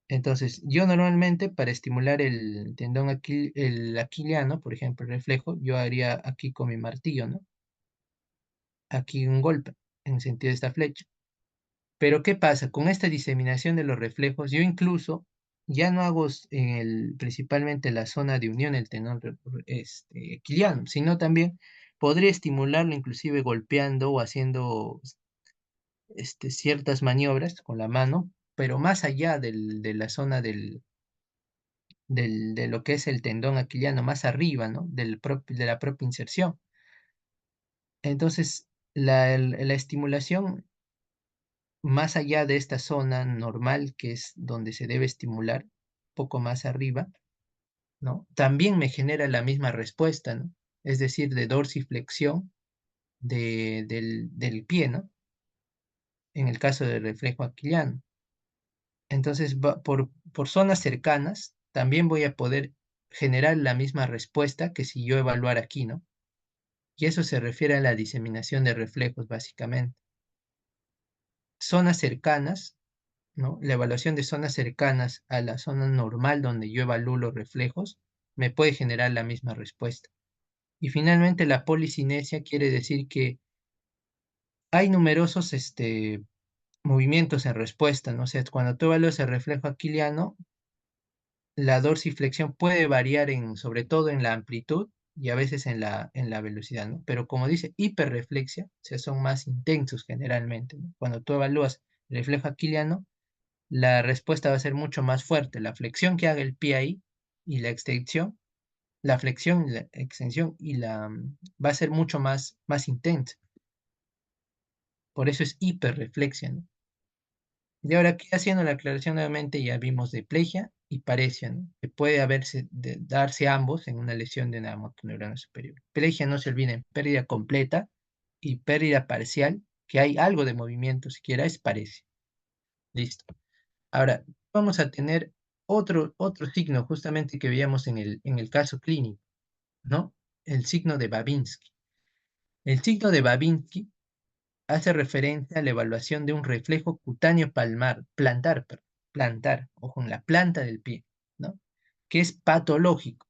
Entonces, yo normalmente para estimular el tendón el aquiliano, por ejemplo, el reflejo, yo haría aquí con mi martillo, ¿no? Aquí un golpe, en el sentido de esta flecha. Pero ¿qué pasa? Con esta diseminación de los reflejos, yo incluso ya no hago principalmente la zona de unión del tendón quiliano, sino también podría estimularlo inclusive golpeando o haciendo ciertas maniobras con la mano, pero más allá de la zona de lo que es el tendón aquiliano, más arriba, ¿no? De la propia inserción. Entonces, la estimulación más allá de esta zona normal, que es donde se debe estimular, poco más arriba, ¿no? También me genera la misma respuesta, ¿no? Es decir, de dorsiflexión del pie, ¿no? En el caso del reflejo aquiliano. Entonces, por zonas cercanas, también voy a poder generar la misma respuesta que si yo evaluara aquí, ¿no? Y eso se refiere a la diseminación de reflejos, básicamente. Zonas cercanas, ¿no? La evaluación de zonas cercanas a la zona normal donde yo evalúo los reflejos me puede generar la misma respuesta. Y finalmente la policinesia quiere decir que hay numerosos movimientos en respuesta, ¿no? O sea, cuando tú evalúas el reflejo aquiliano, la dorsiflexión puede variar sobre todo en la amplitud y a veces en la velocidad, ¿no? Pero como dice hiperreflexia, o sea, son más intensos generalmente, ¿no? Cuando tú evalúas el reflejo aquiliano, la respuesta va a ser mucho más fuerte. La flexión que haga el pie ahí y la extensión, la flexión, la extensión va a ser mucho más intensa. Por eso es hiperreflexia, ¿no? Y ahora aquí haciendo la aclaración nuevamente ya vimos de plegia y paresia, ¿no? Que puede darse ambos en una lesión de una motoneurona superior. Plegia, no se olviden, pérdida completa y pérdida parcial, que hay algo de movimiento siquiera, es paresia. Listo. Ahora, vamos a tener otro signo justamente que veíamos en el caso clínico, ¿no? El signo de Babinski. El signo de Babinski hace referencia a la evaluación de un reflejo cutáneo plantar, ojo, en la planta del pie, ¿no? Que es patológico.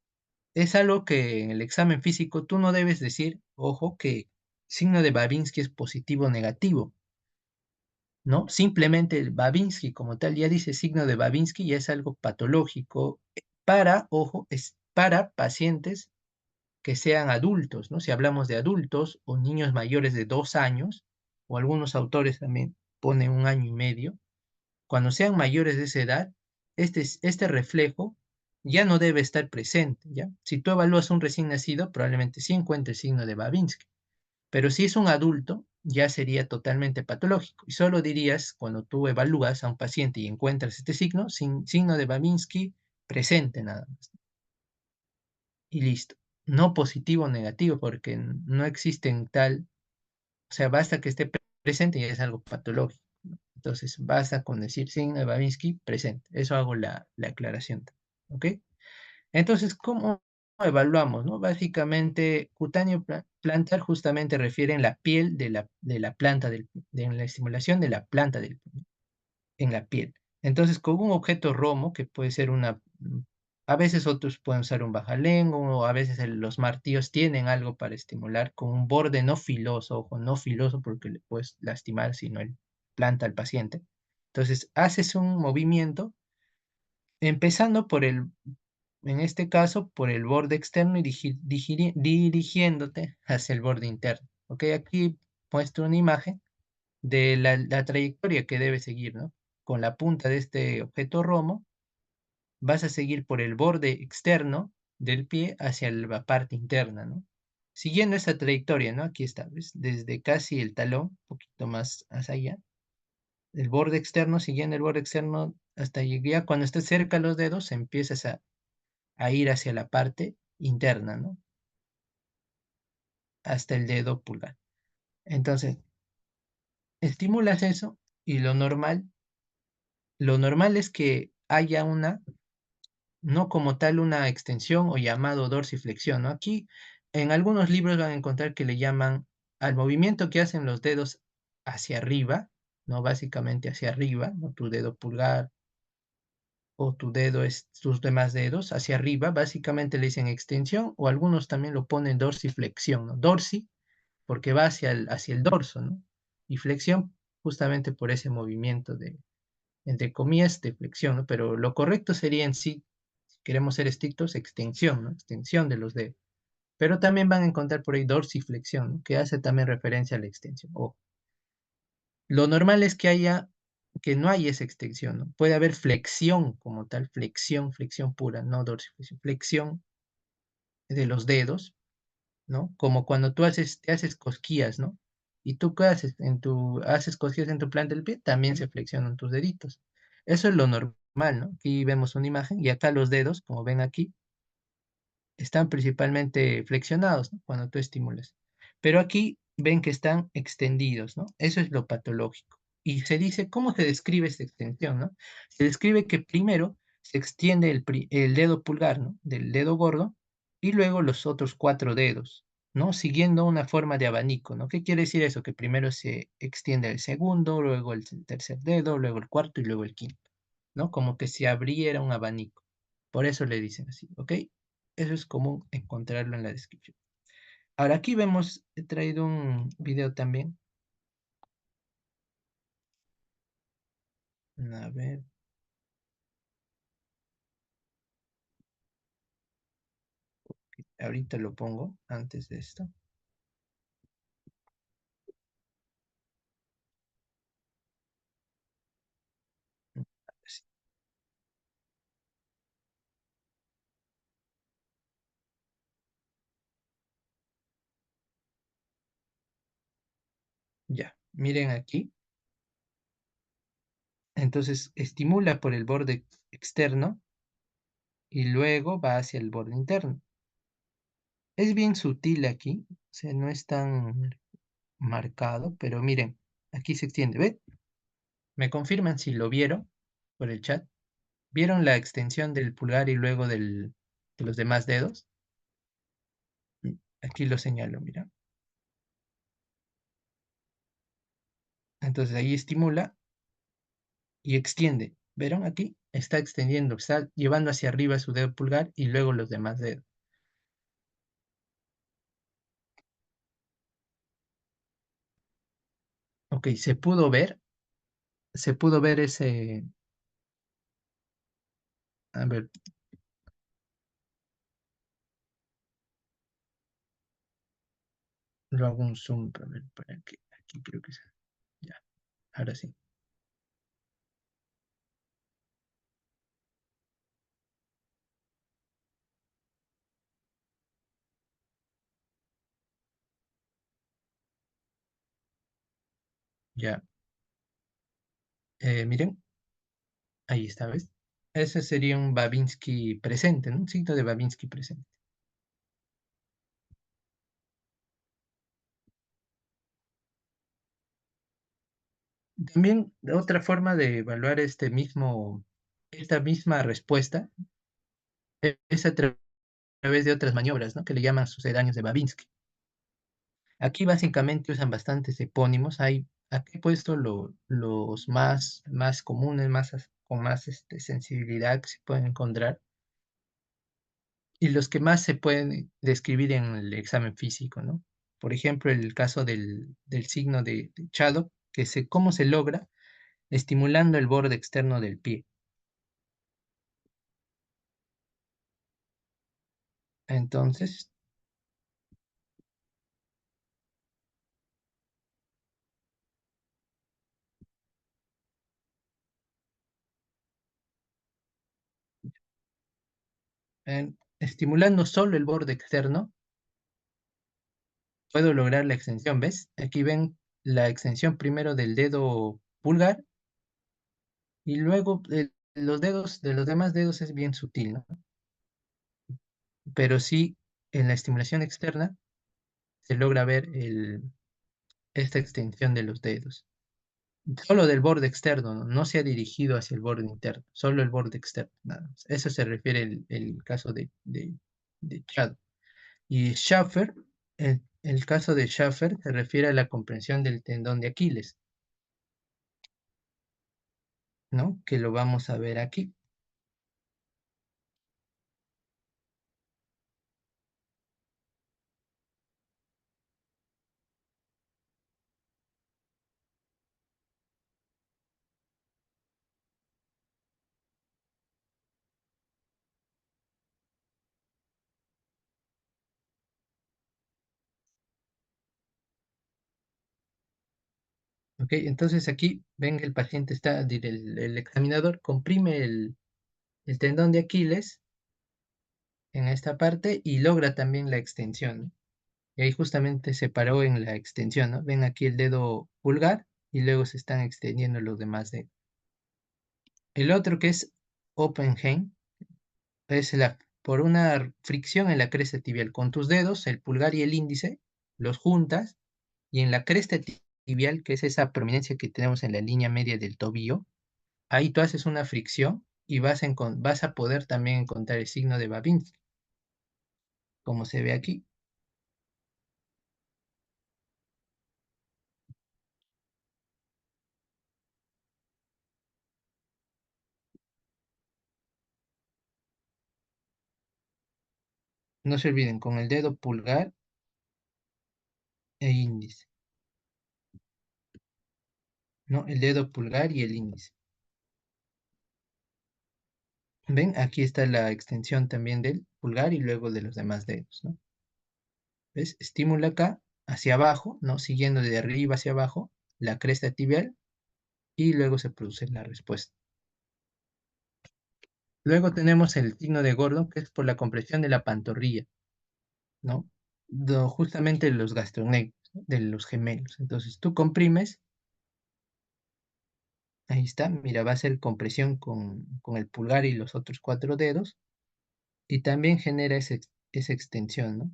Es algo que en el examen físico tú no debes decir ojo que signo de Babinski es positivo o negativo, ¿no? Simplemente el Babinski como tal ya dice signo de Babinski y es algo patológico para, ojo, es para pacientes que sean adultos, ¿no? Si hablamos de adultos o niños mayores de 2 años, o algunos autores también ponen 1 año y medio, cuando sean mayores de esa edad, este reflejo ya no debe estar presente, ¿ya? Si tú evalúas un recién nacido, probablemente sí encuentre el signo de Babinski, pero si es un adulto, ya sería totalmente patológico. Y solo dirías, cuando tú evalúas a un paciente y encuentras este signo, signo de Babinski presente nada más. Y listo. No positivo o negativo, porque no existen tal, o sea, basta que esté presente y es algo patológico, ¿no? Entonces, basta con decir signo de Babinski presente. Eso hago la aclaración. ¿Ok? Entonces, ¿cómo evaluamos, no? Básicamente, cutáneo plantar justamente refiere en la piel de la planta, de la estimulación de la planta en la piel. Entonces, con un objeto romo, que puede ser a veces otros pueden usar un bajalengua, o a veces los martillos tienen algo para estimular con un borde no filoso, ojo, no filoso porque le puedes lastimar si no planta al paciente. Entonces, haces un movimiento empezando en este caso, por el borde externo y dirigiéndote hacia el borde interno. ¿Ok? Aquí muestro una imagen de la trayectoria que debe seguir, ¿no? Con la punta de este objeto romo, vas a seguir por el borde externo del pie hacia la parte interna, ¿no? Siguiendo esa trayectoria, ¿no? Aquí está, ¿ves? Desde casi el talón, un poquito más hacia allá, el borde externo, siguiendo el borde externo hasta llegar, cuando estés cerca de los dedos, empiezas a ir hacia la parte interna, ¿no? Hasta el dedo pulgar. Entonces, estimulas eso y lo normal es que haya no como tal una extensión o llamado dorsiflexión, ¿no? Aquí en algunos libros van a encontrar que le llaman al movimiento que hacen los dedos hacia arriba, ¿no? Básicamente hacia arriba, ¿no? Tu dedo pulgar o tu dedo es tus demás dedos hacia arriba, básicamente le dicen extensión o algunos también lo ponen dorsiflexión, ¿no? Dorsi porque va hacia el dorso, ¿no? Y flexión justamente por ese movimiento entre comillas, de flexión, ¿no? Pero lo correcto sería en sí, si queremos ser estrictos, extensión, ¿no? Extensión de los dedos. Pero también van a encontrar por ahí dorsiflexión, ¿no? Que hace también referencia a la extensión. Lo normal es que no haya esa extensión, ¿no? Puede haber flexión como tal, flexión pura, no dorsiflexión, flexión de los dedos, ¿no? Como cuando te haces cosquillas, ¿no? Y tú qué haces haces cosquillas en tu planta del pie, también se flexionan tus deditos. Eso es lo normal, ¿no? Aquí vemos una imagen y acá los dedos, como ven aquí, están principalmente flexionados, ¿no? Cuando tú estimulas. Pero aquí ven que están extendidos, ¿no? Eso es lo patológico. Y se dice, ¿cómo se describe esta extensión, no? Se describe que primero se extiende el dedo pulgar, ¿no? Del dedo gordo y luego los otros 4 dedos, ¿no? Siguiendo una forma de abanico, ¿no? ¿Qué quiere decir eso? Que primero se extiende el segundo, luego el tercer dedo, luego el cuarto y luego el quinto, ¿no? Como que se abriera un abanico. Por eso le dicen así, ¿ok? Eso es común encontrarlo en la descripción. Ahora aquí vemos, he traído un video también. A ver, ahorita lo pongo antes de esto. Sí, ya, miren aquí. Entonces estimula por el borde externo y luego va hacia el borde interno. Es bien sutil aquí, o sea, no es tan marcado, pero miren, aquí se extiende. ¿Ve? ¿Me confirman si lo vieron por el chat? ¿Vieron la extensión del pulgar y luego de los demás dedos? Aquí lo señalo, mira. Entonces ahí estimula y extiende. ¿Vieron aquí? Está extendiendo, está llevando hacia arriba su dedo pulgar y luego los demás dedos. Ok, se pudo ver ese, a ver, lo hago un zoom, a ver, para que, aquí creo que ya, ahora sí, ya, miren, ahí está, ¿ves? Ese sería un Babinski presente, ¿no? Un signo de Babinski presente. También otra forma de evaluar esta misma respuesta es a través de otras maniobras, ¿no? Que le llaman sucedáneos de Babinski. Aquí básicamente usan bastantes epónimos. Aquí he puesto los más comunes, con más sensibilidad que se pueden encontrar y los que más se pueden describir en el examen físico, ¿no? Por ejemplo, el caso del signo de Shadow, cómo se logra estimulando el borde externo del pie. Entonces, estimulando solo el borde externo, puedo lograr la extensión, ¿ves? Aquí ven la extensión primero del dedo pulgar y luego los dedos de los demás dedos es bien sutil, ¿no? Pero sí, en la estimulación externa se logra ver esta extensión de los dedos. Solo del borde externo, ¿no? No se ha dirigido hacia el borde interno, solo el borde externo, nada más. Eso se refiere el caso de Chad. Y Schaffer, el caso de Schaffer se refiere a la comprensión del tendón de Aquiles, ¿no? Que lo vamos a ver aquí. ¿Ok? Entonces aquí ven que el paciente el examinador comprime el tendón de Aquiles en esta parte y logra también la extensión, ¿no? Y ahí justamente se paró en la extensión, ¿no? Ven aquí el dedo pulgar y luego se están extendiendo los demás dedos. El otro que es Oppenheim es por una fricción en la cresta tibial. Con tus dedos, el pulgar y el índice, los juntas y en la cresta tibial, que es esa prominencia que tenemos en la línea media del tobillo, ahí tú haces una fricción y vas a poder también encontrar el signo de Babinski, como se ve aquí. No se olviden, con el dedo pulgar e índice, ¿no? El dedo pulgar y el índice. ¿Ven? Aquí está la extensión también del pulgar y luego de los demás dedos, ¿no? ¿Ves? Estímulo acá, hacia abajo, ¿no? Siguiendo de arriba hacia abajo, la cresta tibial y luego se produce la respuesta. Luego tenemos el signo de Gordon, que es por la compresión de la pantorrilla, ¿no? Justamente los gastrocnemios, ¿no? De los gemelos. Entonces tú comprimes, ahí está, mira, va a ser compresión con el pulgar y los otros cuatro dedos, y también genera esa extensión, ¿no?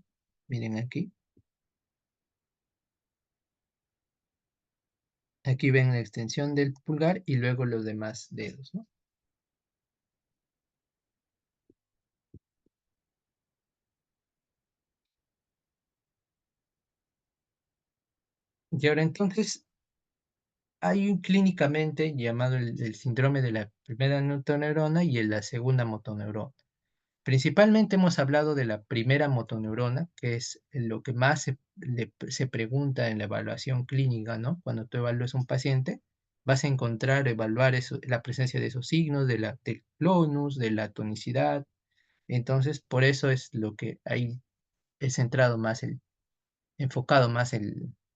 Miren aquí, aquí ven la extensión del pulgar y luego los demás dedos, ¿no? Y ahora entonces, hay un clínicamente llamado el síndrome de la primera motoneurona y la segunda motoneurona. Principalmente hemos hablado de la primera motoneurona, que es lo que más se pregunta en la evaluación clínica, ¿no? Cuando tú evalúas a un paciente, vas a encontrar, evaluar la presencia de esos signos, del clonus, de la tonicidad. Entonces, por eso es lo que ahí he centrado más enfocado más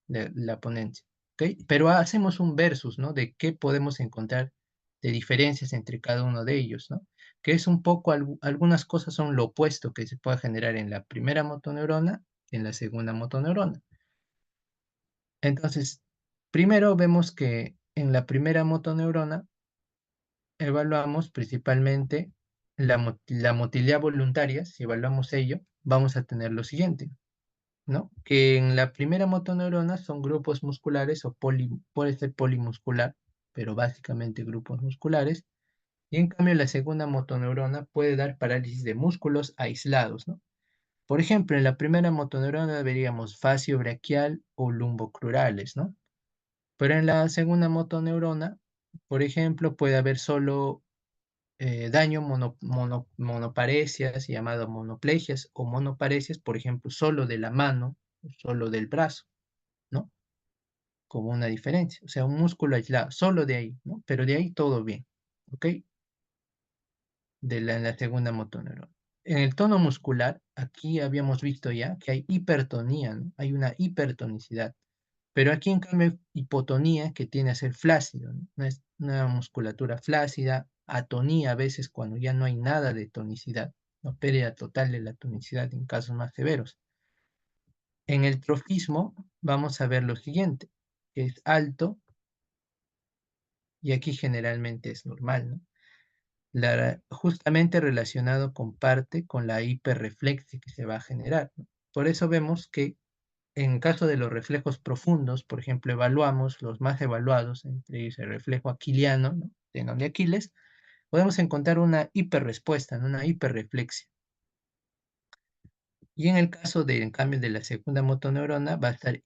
la ponencia, ¿ok? Pero hacemos un versus, ¿no? De qué podemos encontrar de diferencias entre cada uno de ellos, ¿no? Que es un poco, algunas cosas son lo opuesto que se puede generar en la primera motoneurona que en la segunda motoneurona. Entonces, primero vemos que en la primera motoneurona evaluamos principalmente la motilidad voluntaria. Si evaluamos ello, vamos a tener lo siguiente, ¿no? Que en la primera motoneurona son grupos musculares o puede ser polimuscular, pero básicamente grupos musculares. Y en cambio la segunda motoneurona puede dar parálisis de músculos aislados, ¿no? Por ejemplo, en la primera motoneurona veríamos facio-braquial o lumbocrurales, ¿no? Pero en la segunda motoneurona, por ejemplo, puede haber solo daño monoparesias, llamado monoplegias o monoparesias, por ejemplo, solo de la mano, solo del brazo, ¿no? Como una diferencia, o sea, un músculo aislado, solo de ahí, ¿no? Pero de ahí todo bien, ¿ok? En la segunda motoneurona. En el tono muscular, aquí habíamos visto ya que hay hipertonía, ¿no? Hay una hipertonicidad. Pero aquí en cambio hay hipotonía que tiene a ser flácido, ¿no? Una musculatura flácida, atonía a veces cuando ya no hay nada de tonicidad, ¿no? Pérdida total de la tonicidad en casos más severos. En el trofismo vamos a ver lo siguiente, que es alto y aquí generalmente es normal, ¿no? Justamente relacionado con parte con la hiperreflexia que se va a generar, ¿no? Por eso vemos que en caso de los reflejos profundos, por ejemplo, evaluamos los más evaluados, entre ellos el reflejo aquiliano, ¿no? Tendón de Aquiles, podemos encontrar una hiperrespuesta, ¿no? Una hiperreflexia. Y en el caso de, en cambio, de la segunda motoneurona, va a haber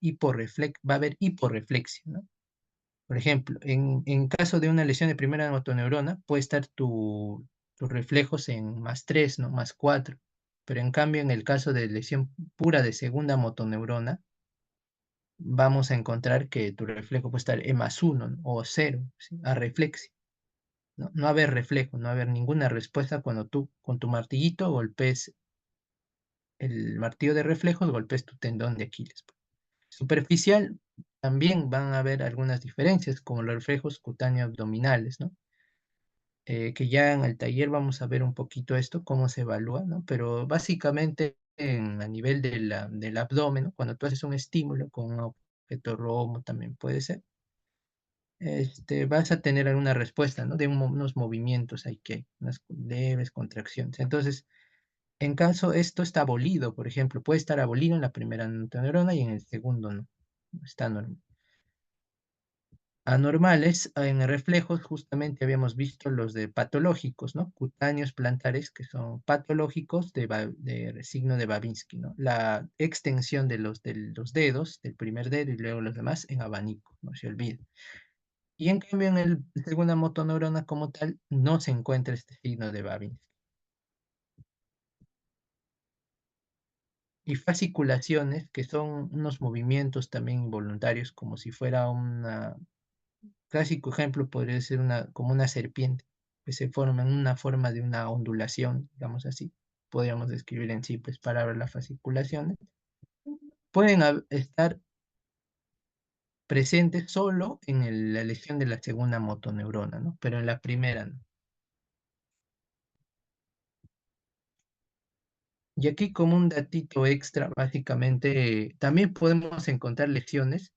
hiporreflexia, ¿no? Por ejemplo, en caso de una lesión de primera motoneurona, puede estar tus reflejos en +3, ¿no? +4. Pero en cambio, en el caso de lesión pura de segunda motoneurona, vamos a encontrar que tu reflejo puede estar E+1, ¿no? O 0, ¿sí? Arreflexia, ¿no? No haber reflejo, no haber ninguna respuesta cuando tú con tu martillito golpes el martillo de reflejos, golpes tu tendón de Aquiles. Superficial, también van a haber algunas diferencias, como los reflejos cutáneos abdominales, ¿no? Que ya en el taller vamos a ver un poquito esto, cómo se evalúa, ¿no? Pero básicamente a nivel del abdomen, ¿no? Cuando tú haces un estímulo con un objeto romo también puede ser, vas a tener alguna respuesta, ¿no? De unos movimientos ahí que hay, unas leves contracciones. Entonces, en caso esto está abolido, por ejemplo, puede estar abolido en la primera neurona y en el segundo no, está normal. Anormales, en reflejos justamente habíamos visto los de patológicos, ¿no? Cutáneos plantares que son patológicos de signo de Babinski, ¿no? La extensión de los dedos, del primer dedo y luego los demás en abanico, no se olvide. Y en cambio en el segunda motoneurona como tal no se encuentra este signo de Babinski. Y fasciculaciones, que son unos movimientos también involuntarios, como si fuera una clásico ejemplo podría ser como una serpiente, que se forma en una forma de una ondulación, digamos así. Podríamos describir en simples palabras las fasciculaciones. Pueden estar presentes solo en la lesión de la segunda motoneurona, ¿no? Pero en la primera no. Y aquí como un datito extra, básicamente, también podemos encontrar lesiones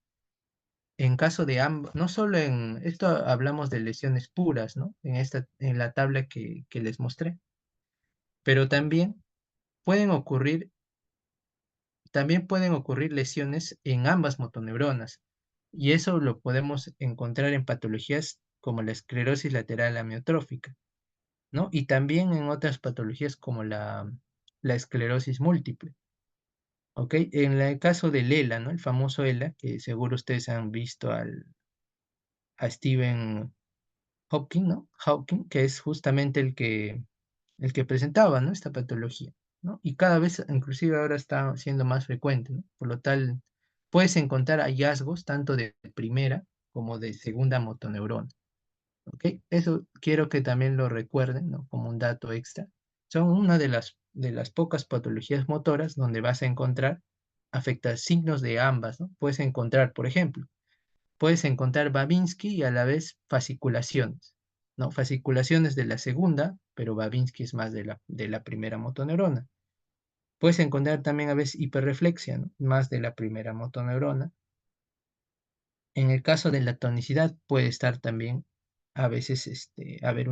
en caso de ambos, no solo en, esto hablamos de lesiones puras, ¿no? En la tabla que les mostré, pero pueden ocurrir, también pueden ocurrir lesiones en ambas motoneuronas, y eso lo podemos encontrar en patologías como la esclerosis lateral amiotrófica, ¿no? Y también en otras patologías como la esclerosis múltiple, ¿ok? En el caso del ELA, ¿no? El famoso ELA, que seguro ustedes han visto a Stephen Hawking, ¿no? Hawking, que es justamente el que el que presentaba, ¿no? Esta patología, ¿no? Y cada vez, inclusive ahora está siendo más frecuente, ¿no? Por lo tal, puedes encontrar hallazgos tanto de primera como de segunda motoneurona, ¿ok? Eso quiero que también lo recuerden, ¿no? Como un dato extra. Son una de las pocas patologías motoras donde vas a encontrar signos de ambas, ¿no? Puedes encontrar, por ejemplo, puedes encontrar Babinski y a la vez fasciculaciones, ¿no? Fasciculaciones de la segunda, pero Babinski es más de la primera motoneurona. Puedes encontrar también a veces hiperreflexia, ¿no? Más de la primera motoneurona. En el caso de la tonicidad puede estar también a veces haber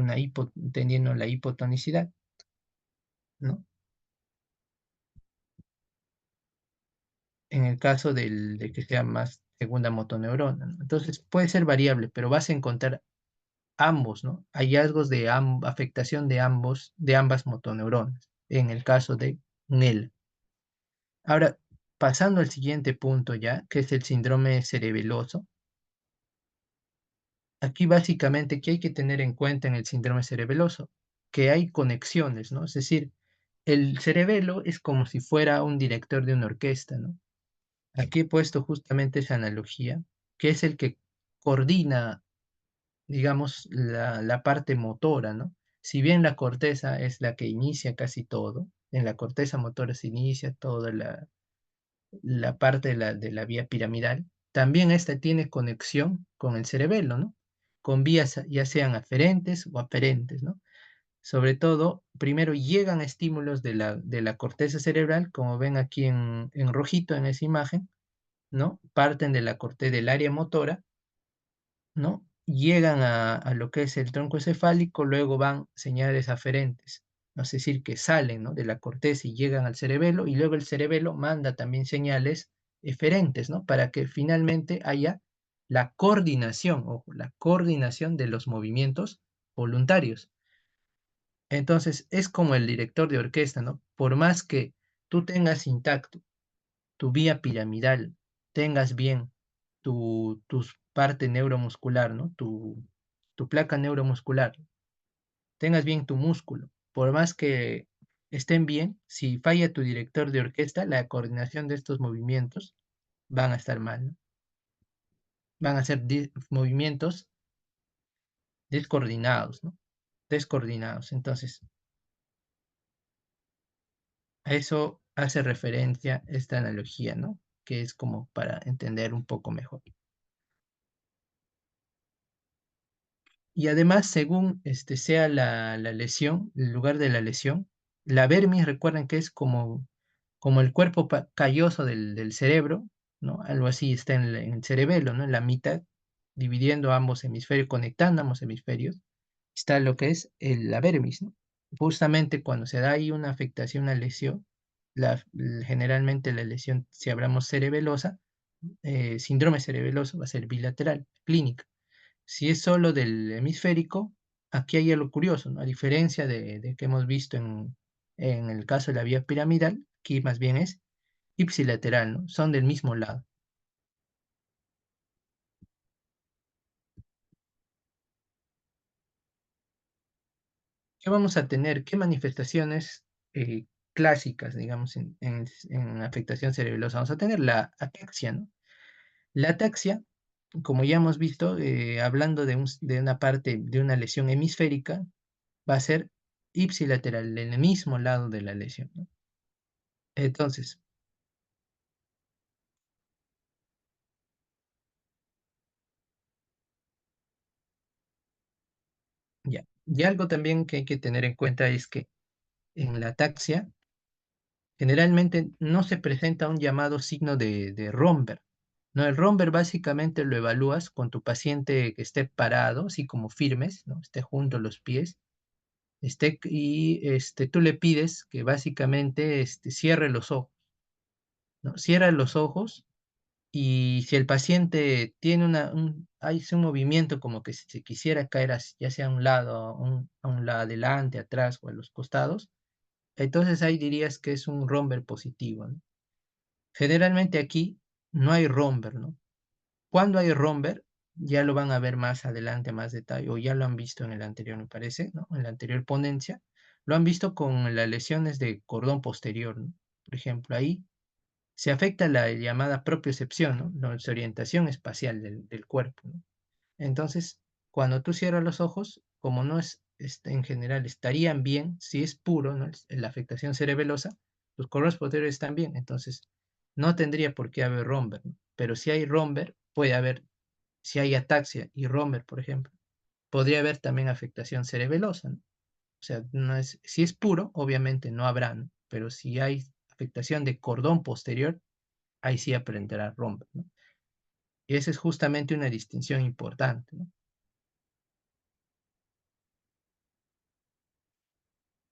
teniendo la hipotonicidad, ¿no? En el caso de que sea más segunda motoneurona, ¿no? Entonces puede ser variable, pero vas a encontrar ambos, ¿no? Hallazgos de afectación de ambas motoneuronas, en el caso de NEL. Ahora, pasando al siguiente punto ya, que es el síndrome cerebeloso. Aquí básicamente, ¿qué hay que tener en cuenta en el síndrome cerebeloso? Que hay conexiones, ¿no? Es decir, el cerebelo es como si fuera un director de una orquesta, ¿no? Aquí he puesto justamente esa analogía, que es el que coordina, digamos, la parte motora, ¿no? Si bien la corteza es la que inicia casi todo, en la corteza motora se inicia toda la parte de la vía piramidal, también esta tiene conexión con el cerebelo, ¿no? Con vías ya sean aferentes o aferentes, ¿no? Sobre todo, primero llegan estímulos de la corteza cerebral, como ven aquí en rojito en esa imagen, ¿no? Parten de la corteza del área motora, ¿no? Llegan a lo que es el tronco encefálico, luego van señales aferentes, ¿no? Es decir, que salen, ¿no? De la corteza y llegan al cerebelo, y luego el cerebelo manda también señales eferentes, ¿no? Para que finalmente haya la coordinación, o la coordinación de los movimientos voluntarios. Entonces, es como el director de orquesta, ¿no? Por más que tú tengas intacto tu vía piramidal, tengas bien tu parte neuromuscular, ¿no? Tu placa neuromuscular, tengas bien tu músculo. Por más que estén bien, si falla tu director de orquesta, la coordinación de estos movimientos van a estar mal, ¿no? Van a ser movimientos descoordinados, ¿no? Descoordinados. Entonces, a eso hace referencia esta analogía, ¿no? Que es como para entender un poco mejor. Y además, según sea la lesión, el lugar de la lesión, la vermis, recuerden que es como el cuerpo calloso del cerebro, ¿no? Algo así está en el cerebelo, ¿no? En la mitad, dividiendo ambos hemisferios, conectando ambos hemisferios, está lo que es la vermis, ¿no? Justamente cuando se da ahí una afectación, una lesión, generalmente la lesión, si hablamos cerebelosa, síndrome cerebeloso, va a ser bilateral, clínica. Si es solo del hemisférico, aquí hay algo curioso, ¿no? A diferencia de que hemos visto en el caso de la vía piramidal, aquí más bien es ipsilateral, ¿no? Son del mismo lado. ¿Qué vamos a tener? ¿Qué manifestaciones clásicas, digamos, en afectación cerebelosa? Vamos a tener la ataxia, ¿no? La ataxia, como ya hemos visto, hablando de una parte, de una lesión hemisférica, va a ser ipsilateral, en el mismo lado de la lesión, ¿no? Entonces, ya. Y algo también que hay que tener en cuenta es que en la ataxia generalmente no se presenta un llamado signo de Romberg. ¿No? El Romberg básicamente lo evalúas con tu paciente que esté parado, así como firmes, ¿no? Esté junto a los pies, tú le pides que básicamente cierre los ojos, ¿no? Cierra los ojos. Y si el paciente tiene hay un movimiento como que se quisiera caer ya sea a un lado, a un lado adelante, atrás o a los costados, entonces ahí dirías que es un romber positivo, ¿no? Generalmente aquí no hay romber, ¿no? Cuando hay romber, ya lo van a ver más adelante, más detalle, o ya lo han visto en el anterior, me parece, ¿no? En la anterior ponencia, Lo han visto con las lesiones de cordón posterior, ¿no? Por ejemplo, ahí se afecta la llamada propiocepción, ¿no? La orientación espacial del cuerpo, ¿no? Entonces, cuando tú cierras los ojos, como no en general estarían bien, si es puro, ¿no? La afectación cerebelosa, los cordones posteriores están bien, entonces no tendría por qué haber romber, ¿no? Pero si hay romber, puede haber, si hay ataxia y romber, por ejemplo, podría haber también afectación cerebelosa, ¿no? O sea, no es, si es puro, obviamente no habrá, ¿no? Pero si hay afectación de cordón posterior, ahí sí aprenderá romper, ¿no? Y esa es justamente una distinción importante, ¿no?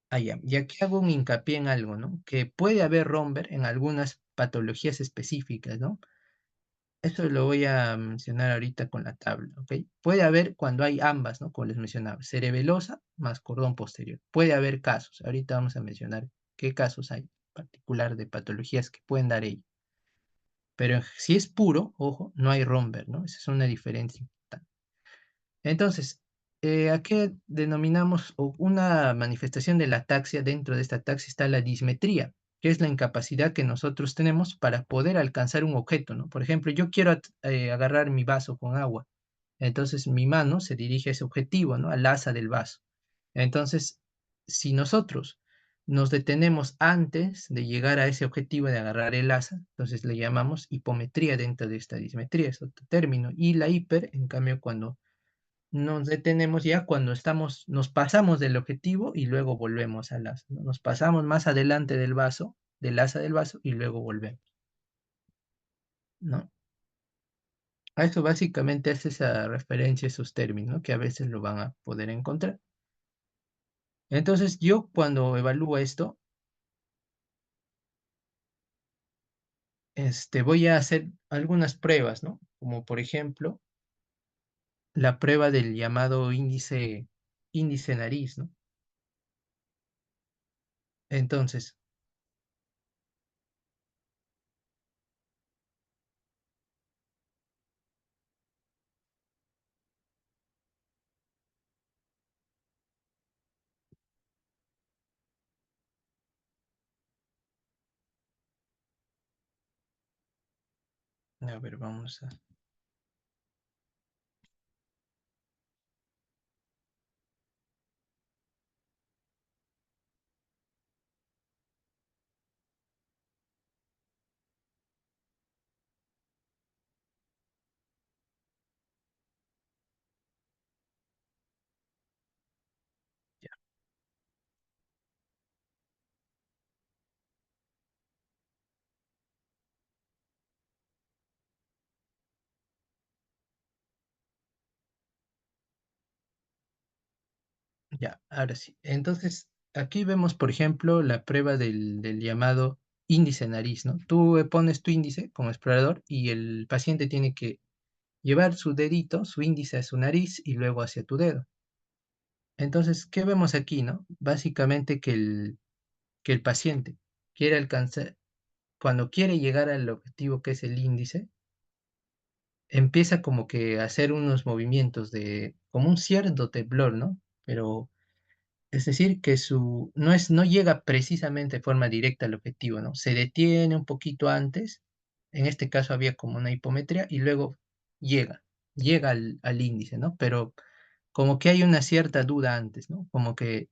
Ah, ya. Y aquí hago un hincapié en algo, ¿no? Que puede haber romper en algunas patologías específicas, ¿no? Esto lo voy a mencionar ahorita con la tabla, ¿ok? Puede haber cuando hay ambas, ¿no? Como les mencionaba, cerebelosa más cordón posterior. Puede haber casos. Ahorita vamos a mencionar qué casos hay particular de patologías que pueden dar ello. Pero si es puro, ojo, no hay romper, ¿no? Esa es una diferencia importante. Entonces, ¿a qué denominamos o una manifestación de la ataxia? Dentro de esta ataxia está la dismetría, que es la incapacidad que nosotros tenemos para poder alcanzar un objeto, ¿no? Por ejemplo, yo quiero agarrar mi vaso con agua, entonces mi mano se dirige a ese objetivo, ¿no? Al asa del vaso. Entonces, si nosotros nos detenemos antes de llegar a ese objetivo de agarrar el asa, entonces le llamamos hipometría dentro de esta dismetría, es otro término. Y la hiper, en cambio, cuando nos detenemos ya cuando nos pasamos del objetivo y luego volvemos al asa, ¿no? Nos pasamos más adelante del vaso, del asa del vaso y luego volvemos, ¿no? A eso básicamente es esa referencia, esos términos, ¿no? Que a veces lo van a poder encontrar. Entonces yo cuando evalúo esto, voy a hacer algunas pruebas, ¿no? Como por ejemplo la prueba del llamado índice nariz, ¿no? Entonces, a ver, vamos a... Ya, ahora sí. Entonces, aquí vemos, por ejemplo, la prueba del llamado índice nariz, ¿no? Tú pones tu índice como explorador y el paciente tiene que llevar su dedito, su índice a su nariz y luego hacia tu dedo. Entonces, ¿qué vemos aquí, no? Básicamente que el paciente quiere alcanzar, cuando quiere llegar al objetivo que es el índice, empieza como que a hacer unos movimientos como un cierto temblor, ¿no? Pero es decir, que no llega precisamente de forma directa al objetivo, ¿no? Se detiene un poquito antes, en este caso había como una hipometría, y luego llega al índice, ¿no? Pero como que hay una cierta duda antes, ¿no? Como que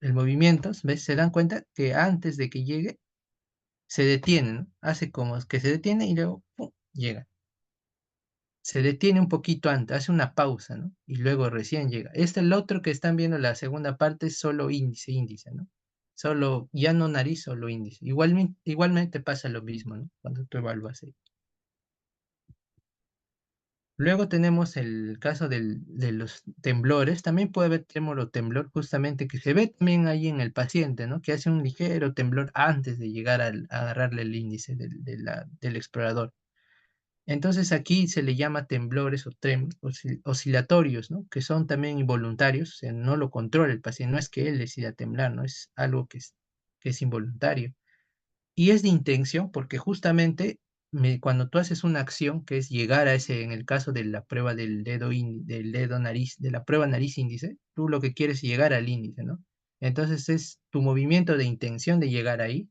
el movimiento, ¿ves? Se dan cuenta que antes de que llegue, se detiene, ¿no? Hace como que se detiene y luego ¡pum! Llega. Se detiene un poquito antes, hace una pausa, ¿no? Y luego recién llega. El otro que están viendo, la segunda parte, es solo índice, ¿no? Solo, ya no nariz, solo índice. Igualmente pasa lo mismo, ¿no? Cuando tú evalúas ahí. Luego tenemos el caso de los temblores. También puede haber trémolo temblor, justamente que se ve también ahí en el paciente, ¿no? Que hace un ligero temblor antes de llegar a agarrarle el índice del explorador. Entonces aquí se le llama temblores oscilatorios, ¿no? Que son también involuntarios, o sea, no lo controla el paciente, no es que él decida temblar, ¿no? Es algo que es involuntario. Y es de intención porque justamente cuando tú haces una acción que es llegar a ese, en el caso de la prueba del dedo nariz, de la prueba nariz índice, tú lo que quieres es llegar al índice, ¿no? Entonces es tu movimiento de intención de llegar ahí.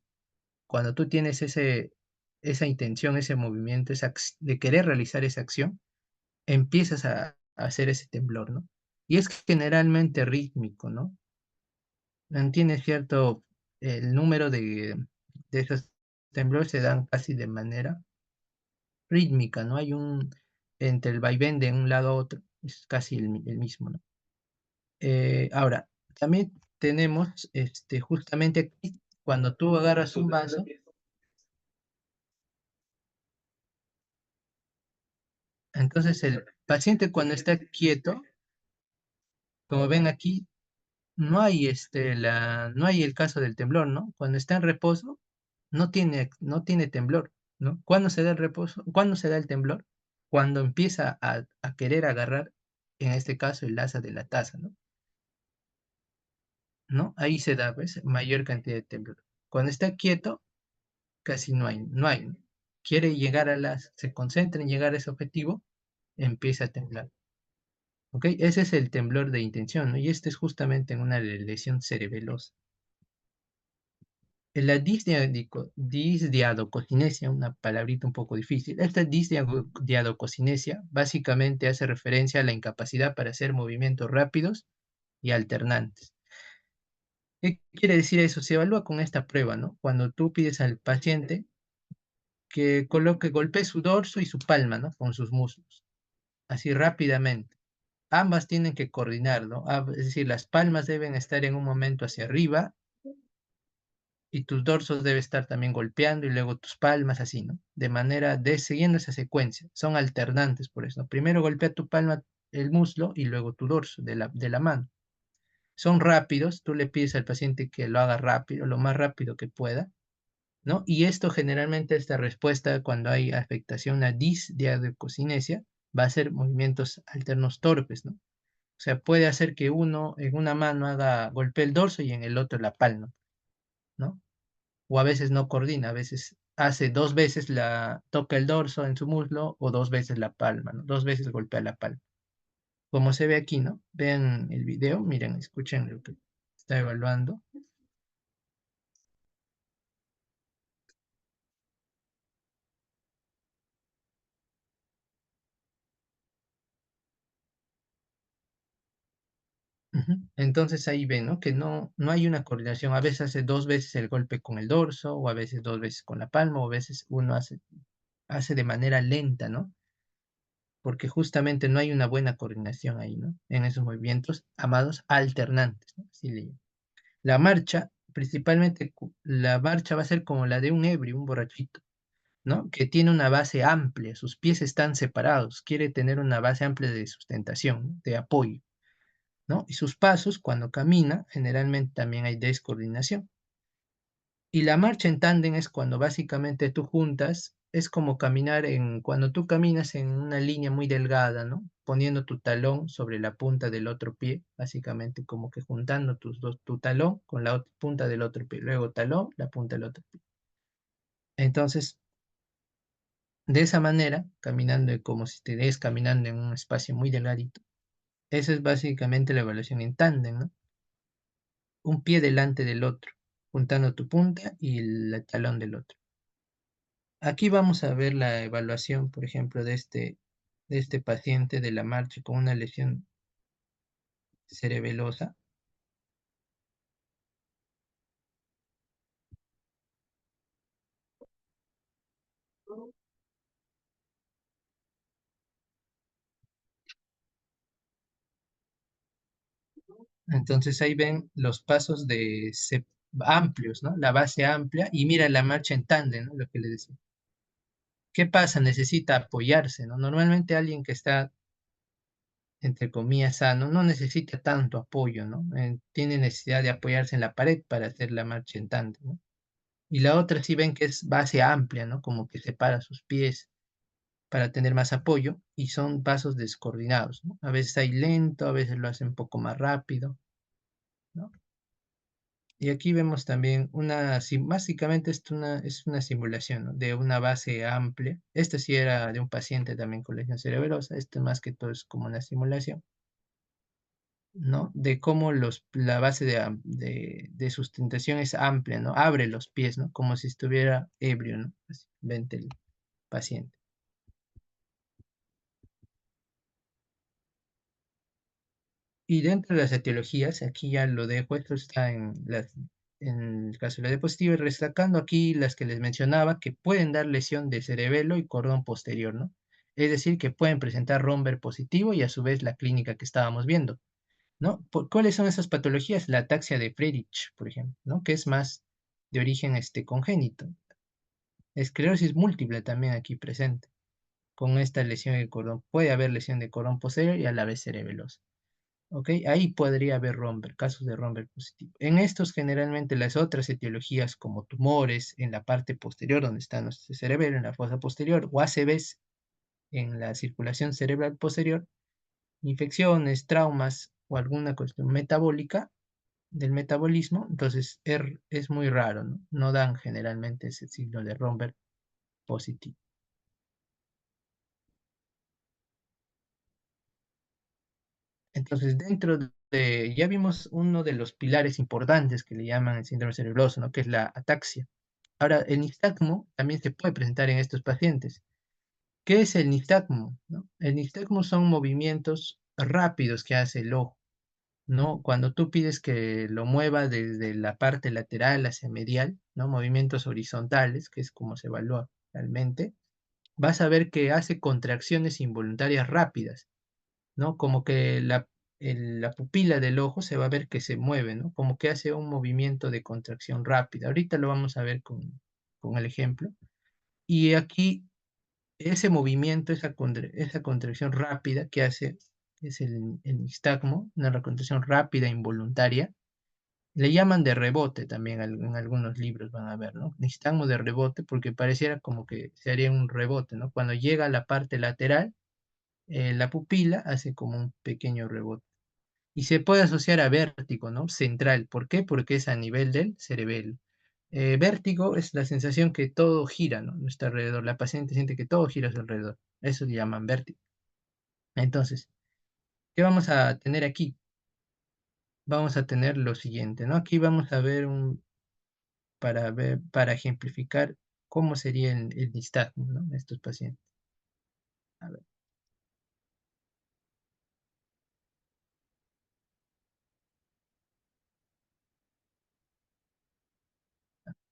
Cuando tú tienes esa intención, ese movimiento, de querer realizar esa acción, empiezas a hacer ese temblor, ¿no? Y es generalmente rítmico, ¿no? Tiene cierto, el número de esos temblores se dan casi de manera rítmica, ¿no? Entre el vaivén de un lado a otro, es casi el mismo, ¿no? Ahora, también tenemos, justamente aquí, cuando tú agarras un vaso, entonces el paciente cuando está quieto, como ven aquí, no hay el caso del temblor, ¿no? Cuando está en reposo, no tiene temblor, ¿no? ¿Cuándo se da el reposo? ¿Cuándo se da el temblor? Cuando empieza a querer agarrar, en este caso, el asa de la taza, ¿no? ¿No? Ahí se da, ¿ves? Mayor cantidad de temblor. Cuando está quieto, casi no hay, ¿no? Quiere llegar se concentra en llegar a ese objetivo, empieza a temblar, ¿ok? Ese es el temblor de intención, ¿no? Y este es justamente en una lesión cerebelosa. En la disdiadococinesia, una palabrita un poco difícil, esta disdiadococinesia básicamente hace referencia a la incapacidad para hacer movimientos rápidos y alternantes. ¿Qué quiere decir eso? Se evalúa con esta prueba, ¿no? Cuando tú pides al paciente que golpee su dorso y su palma, ¿no? Con sus muslos, así rápidamente. Ambas tienen que coordinar, ¿no? Es decir, las palmas deben estar en un momento hacia arriba y tus dorsos deben estar también golpeando y luego tus palmas así, ¿no? Siguiendo esa secuencia. Son alternantes por eso, ¿no? Primero golpea tu palma, el muslo y luego tu dorso de la mano. Son rápidos, tú le pides al paciente que lo haga rápido, lo más rápido que pueda, ¿no? Y esto generalmente, esta respuesta cuando hay afectación a disdiadococinesia, va a ser movimientos alternos torpes, ¿no? O sea, puede hacer que uno en una mano golpee el dorso y en el otro la palma, ¿no? O a veces no coordina, a veces hace 2 veces toca el dorso en su muslo o 2 veces la palma, ¿no? 2 veces golpea la palma. Como se ve aquí, ¿no? Vean el video, miren, escuchen lo que está evaluando. Ujú. Entonces ahí ven, ¿no? Que no hay una coordinación. A veces hace 2 veces el golpe con el dorso, o a veces 2 veces con la palma, o a veces uno hace de manera lenta, ¿no? Porque justamente no hay una buena coordinación ahí, ¿no? En esos movimientos llamados alternantes, ¿no? Así le llaman. La marcha, principalmente, la marcha va a ser como la de un ebrio, un borrachito, ¿no? Que tiene una base amplia, sus pies están separados, quiere tener una base amplia de sustentación, ¿no? De apoyo, ¿no? Y sus pasos, cuando camina, generalmente también hay descoordinación. Y la marcha en tándem es cuando básicamente tú juntas, es como cuando tú caminas en una línea muy delgada, ¿no? Poniendo tu talón sobre la punta del otro pie, básicamente como que juntando tu talón con la punta del otro pie, luego talón, la punta del otro pie. Entonces, de esa manera, caminando como si estuvieras caminando en un espacio muy delgadito, esa es básicamente la evaluación en tándem, ¿no? Un pie delante del otro, juntando tu punta y el talón del otro. Aquí vamos a ver la evaluación, por ejemplo, de este paciente de la marcha con una lesión cerebelosa. Entonces ahí ven los pasos amplios, ¿no? La base amplia y mira la marcha en tándem, ¿no? Lo que le decía. ¿Qué pasa? Necesita apoyarse, ¿no? Normalmente alguien que está, entre comillas, sano, no necesita tanto apoyo, ¿no? Tiene necesidad de apoyarse en la pared para hacer la marcha en tándem, ¿no? Y la otra sí ven que es base amplia, ¿no? Como que separa sus pies para tener más apoyo y son pasos descoordinados, ¿no? A veces hay lento, a veces lo hace un poco más rápido, ¿no? Y aquí vemos también básicamente es una simulación, ¿no? De una base amplia. Esta sí era de un paciente también con lesión cerebelosa, este más que todo es como una simulación. ¿no? De cómo la base de sustentación es amplia, ¿no? Abre los pies, ¿no? Como si estuviera ebrio, ¿no? Así, vente el paciente. Y dentro de las etiologías, aquí ya lo dejo, esto está en el caso de la diapositiva, y destacando aquí las que les mencionaba, que pueden dar lesión de cerebelo y cordón posterior, ¿no? Es decir, que pueden presentar romber positivo y a su vez la clínica que estábamos viendo, ¿no? ¿Cuáles son esas patologías? La ataxia de Friedrich, por ejemplo, ¿no? Que es más de origen congénito. Esclerosis múltiple también aquí presente. Con esta lesión del cordón, puede haber lesión de cordón posterior y a la vez cerebelosa. ¿Ok? Ahí podría haber romper, casos de romper positivo. En estos, generalmente, las otras etiologías como tumores en la parte posterior, donde está nuestro cerebelo, en la fosa posterior, o ACVs en la circulación cerebral posterior, infecciones, traumas o alguna cuestión metabólica del metabolismo, entonces es muy raro, ¿no? No dan generalmente ese signo de romper positivo. Entonces, ya vimos uno de los pilares importantes que le llaman el síndrome cerebroso, ¿no? Que es la ataxia. Ahora, el nistagmo también se puede presentar en estos pacientes. ¿Qué es el nistagmo, no? El nistagmo son movimientos rápidos que hace el ojo, ¿no? Cuando tú pides que lo mueva desde la parte lateral hacia medial, ¿no? Movimientos horizontales, que es como se evalúa realmente, vas a ver que hace contracciones involuntarias rápidas, ¿no? Como que la pupila del ojo se va a ver que se mueve, ¿no? Como que hace un movimiento de contracción rápida. Ahorita lo vamos a ver con el ejemplo. Y aquí ese movimiento, esa contracción rápida que hace, es el nistagmo, una contracción rápida, involuntaria, le llaman de rebote también en algunos libros van a ver, ¿no? Nistagmo de rebote porque pareciera como que se haría un rebote, ¿no? Cuando llega a la parte lateral, la pupila hace como un pequeño rebote. Y se puede asociar a vértigo, ¿no? Central. ¿Por qué? Porque es a nivel del cerebelo. Vértigo es la sensación que todo gira, ¿no? Nuestro alrededor. La paciente siente que todo gira a su alrededor. Eso le llaman vértigo. Entonces, ¿qué vamos a tener aquí? Vamos a tener lo siguiente, ¿no? Aquí vamos a ver para ejemplificar cómo sería el nistagmo, ¿no? En estos pacientes. A ver,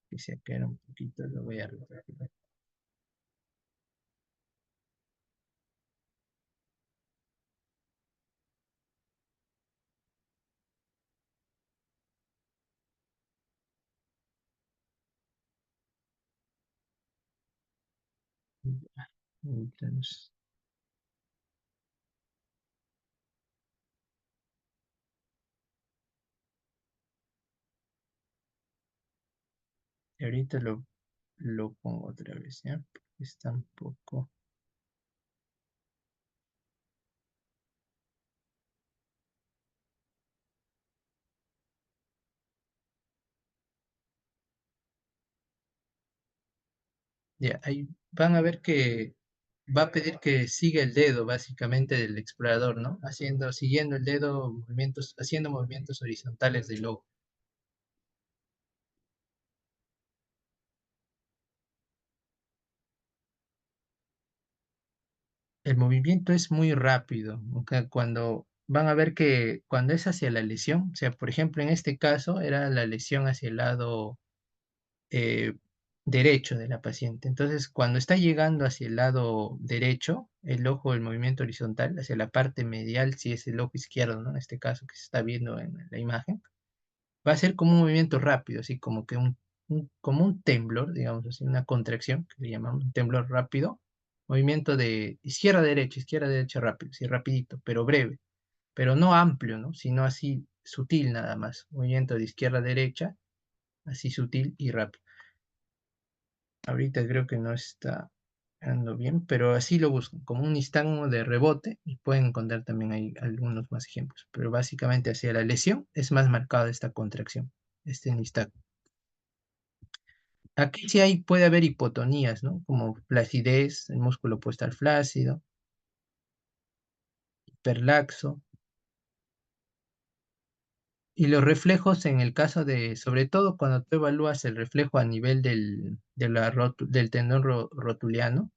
que se aclara un poquito, lo voy a repetir. Entonces, ahorita lo pongo otra vez, ¿ya? Porque está un poco... Ya, ahí van a ver que va a pedir que siga el dedo, básicamente, del explorador, ¿no? Siguiendo el dedo, haciendo movimientos horizontales del ojo. El movimiento es muy rápido, ¿ok? Cuando van a ver que cuando es hacia la lesión, o sea, por ejemplo, en este caso era la lesión hacia el lado eh, derecho de la paciente. Entonces, cuando está llegando hacia el lado derecho, el ojo, el movimiento horizontal, hacia la parte medial, si es el ojo izquierdo, ¿no? En este caso que se está viendo en la imagen, va a ser como un movimiento rápido, así como que como un temblor, digamos así, una contracción, que le llamamos un temblor rápido, movimiento de izquierda a derecha rápido, así rapidito, pero breve, pero no amplio, ¿no? Sino así sutil nada más, movimiento de izquierda a derecha, así sutil y rápido. Ahorita creo que no está ando bien, pero así lo buscan, como un nistagmo de rebote, y pueden encontrar también ahí algunos más ejemplos, pero básicamente hacia la lesión es más marcada esta contracción, este nistagmo. Aquí sí puede haber hipotonías, ¿no? Como flacidez, el músculo puede estar flácido, hiperlaxo, Y los reflejos en el caso de, sobre todo cuando tú evalúas el reflejo a nivel del tendón rotuliano,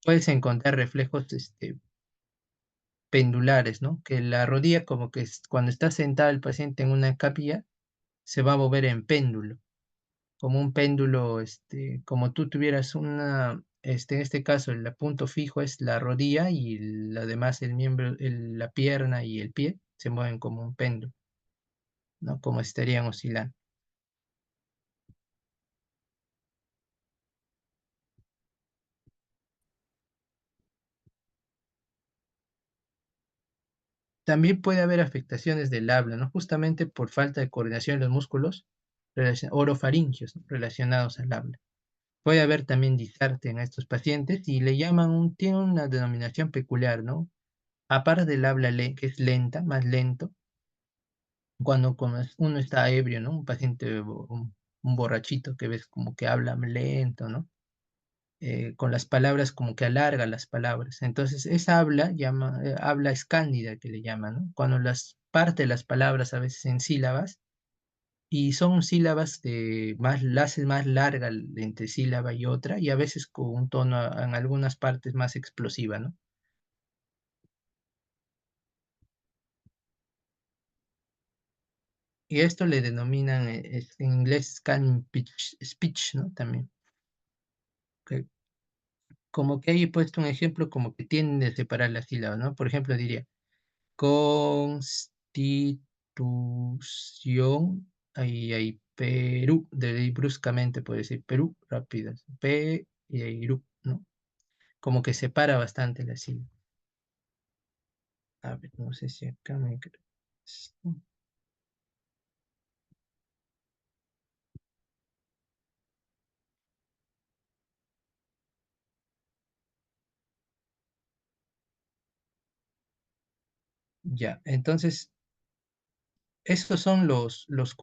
puedes encontrar reflejos pendulares, ¿no? Que la rodilla como que cuando está sentado el paciente en una capilla, se va a mover en péndulo, como un péndulo, como tú tuvieras en este caso el punto fijo es la rodilla y lo demás el miembro, la pierna y el pie se mueven como un péndulo, ¿no? Como estarían oscilando. También puede haber afectaciones del habla, ¿no? Justamente por falta de coordinación de los músculos orofaringeos, ¿no? Relacionados al habla. Puede haber también disartria en estos pacientes y le llaman tiene una denominación peculiar, ¿no? Aparte del habla que es lenta, más lento, cuando uno está ebrio, ¿no? Un paciente, un borrachito que ves como que habla lento, ¿no? Con las palabras como que alarga las palabras. Entonces, esa habla escándida que le llaman, ¿no? Cuando las parte las palabras a veces en sílabas y son sílabas la haces más larga entre sílaba y otra y a veces con un tono en algunas partes más explosiva, ¿no? Y esto le denominan en inglés scanning pitch, speech, ¿no? También. Que, como que ahí he puesto un ejemplo como que tienden a separar las sílabas, ¿no? Por ejemplo, diría Constitución, ahí Perú, de ahí bruscamente puede decir Perú, rápido, P y ahí Ru, ¿no? Como que separa bastante la sílaba. A ver, no sé si acá ya, entonces, estos son los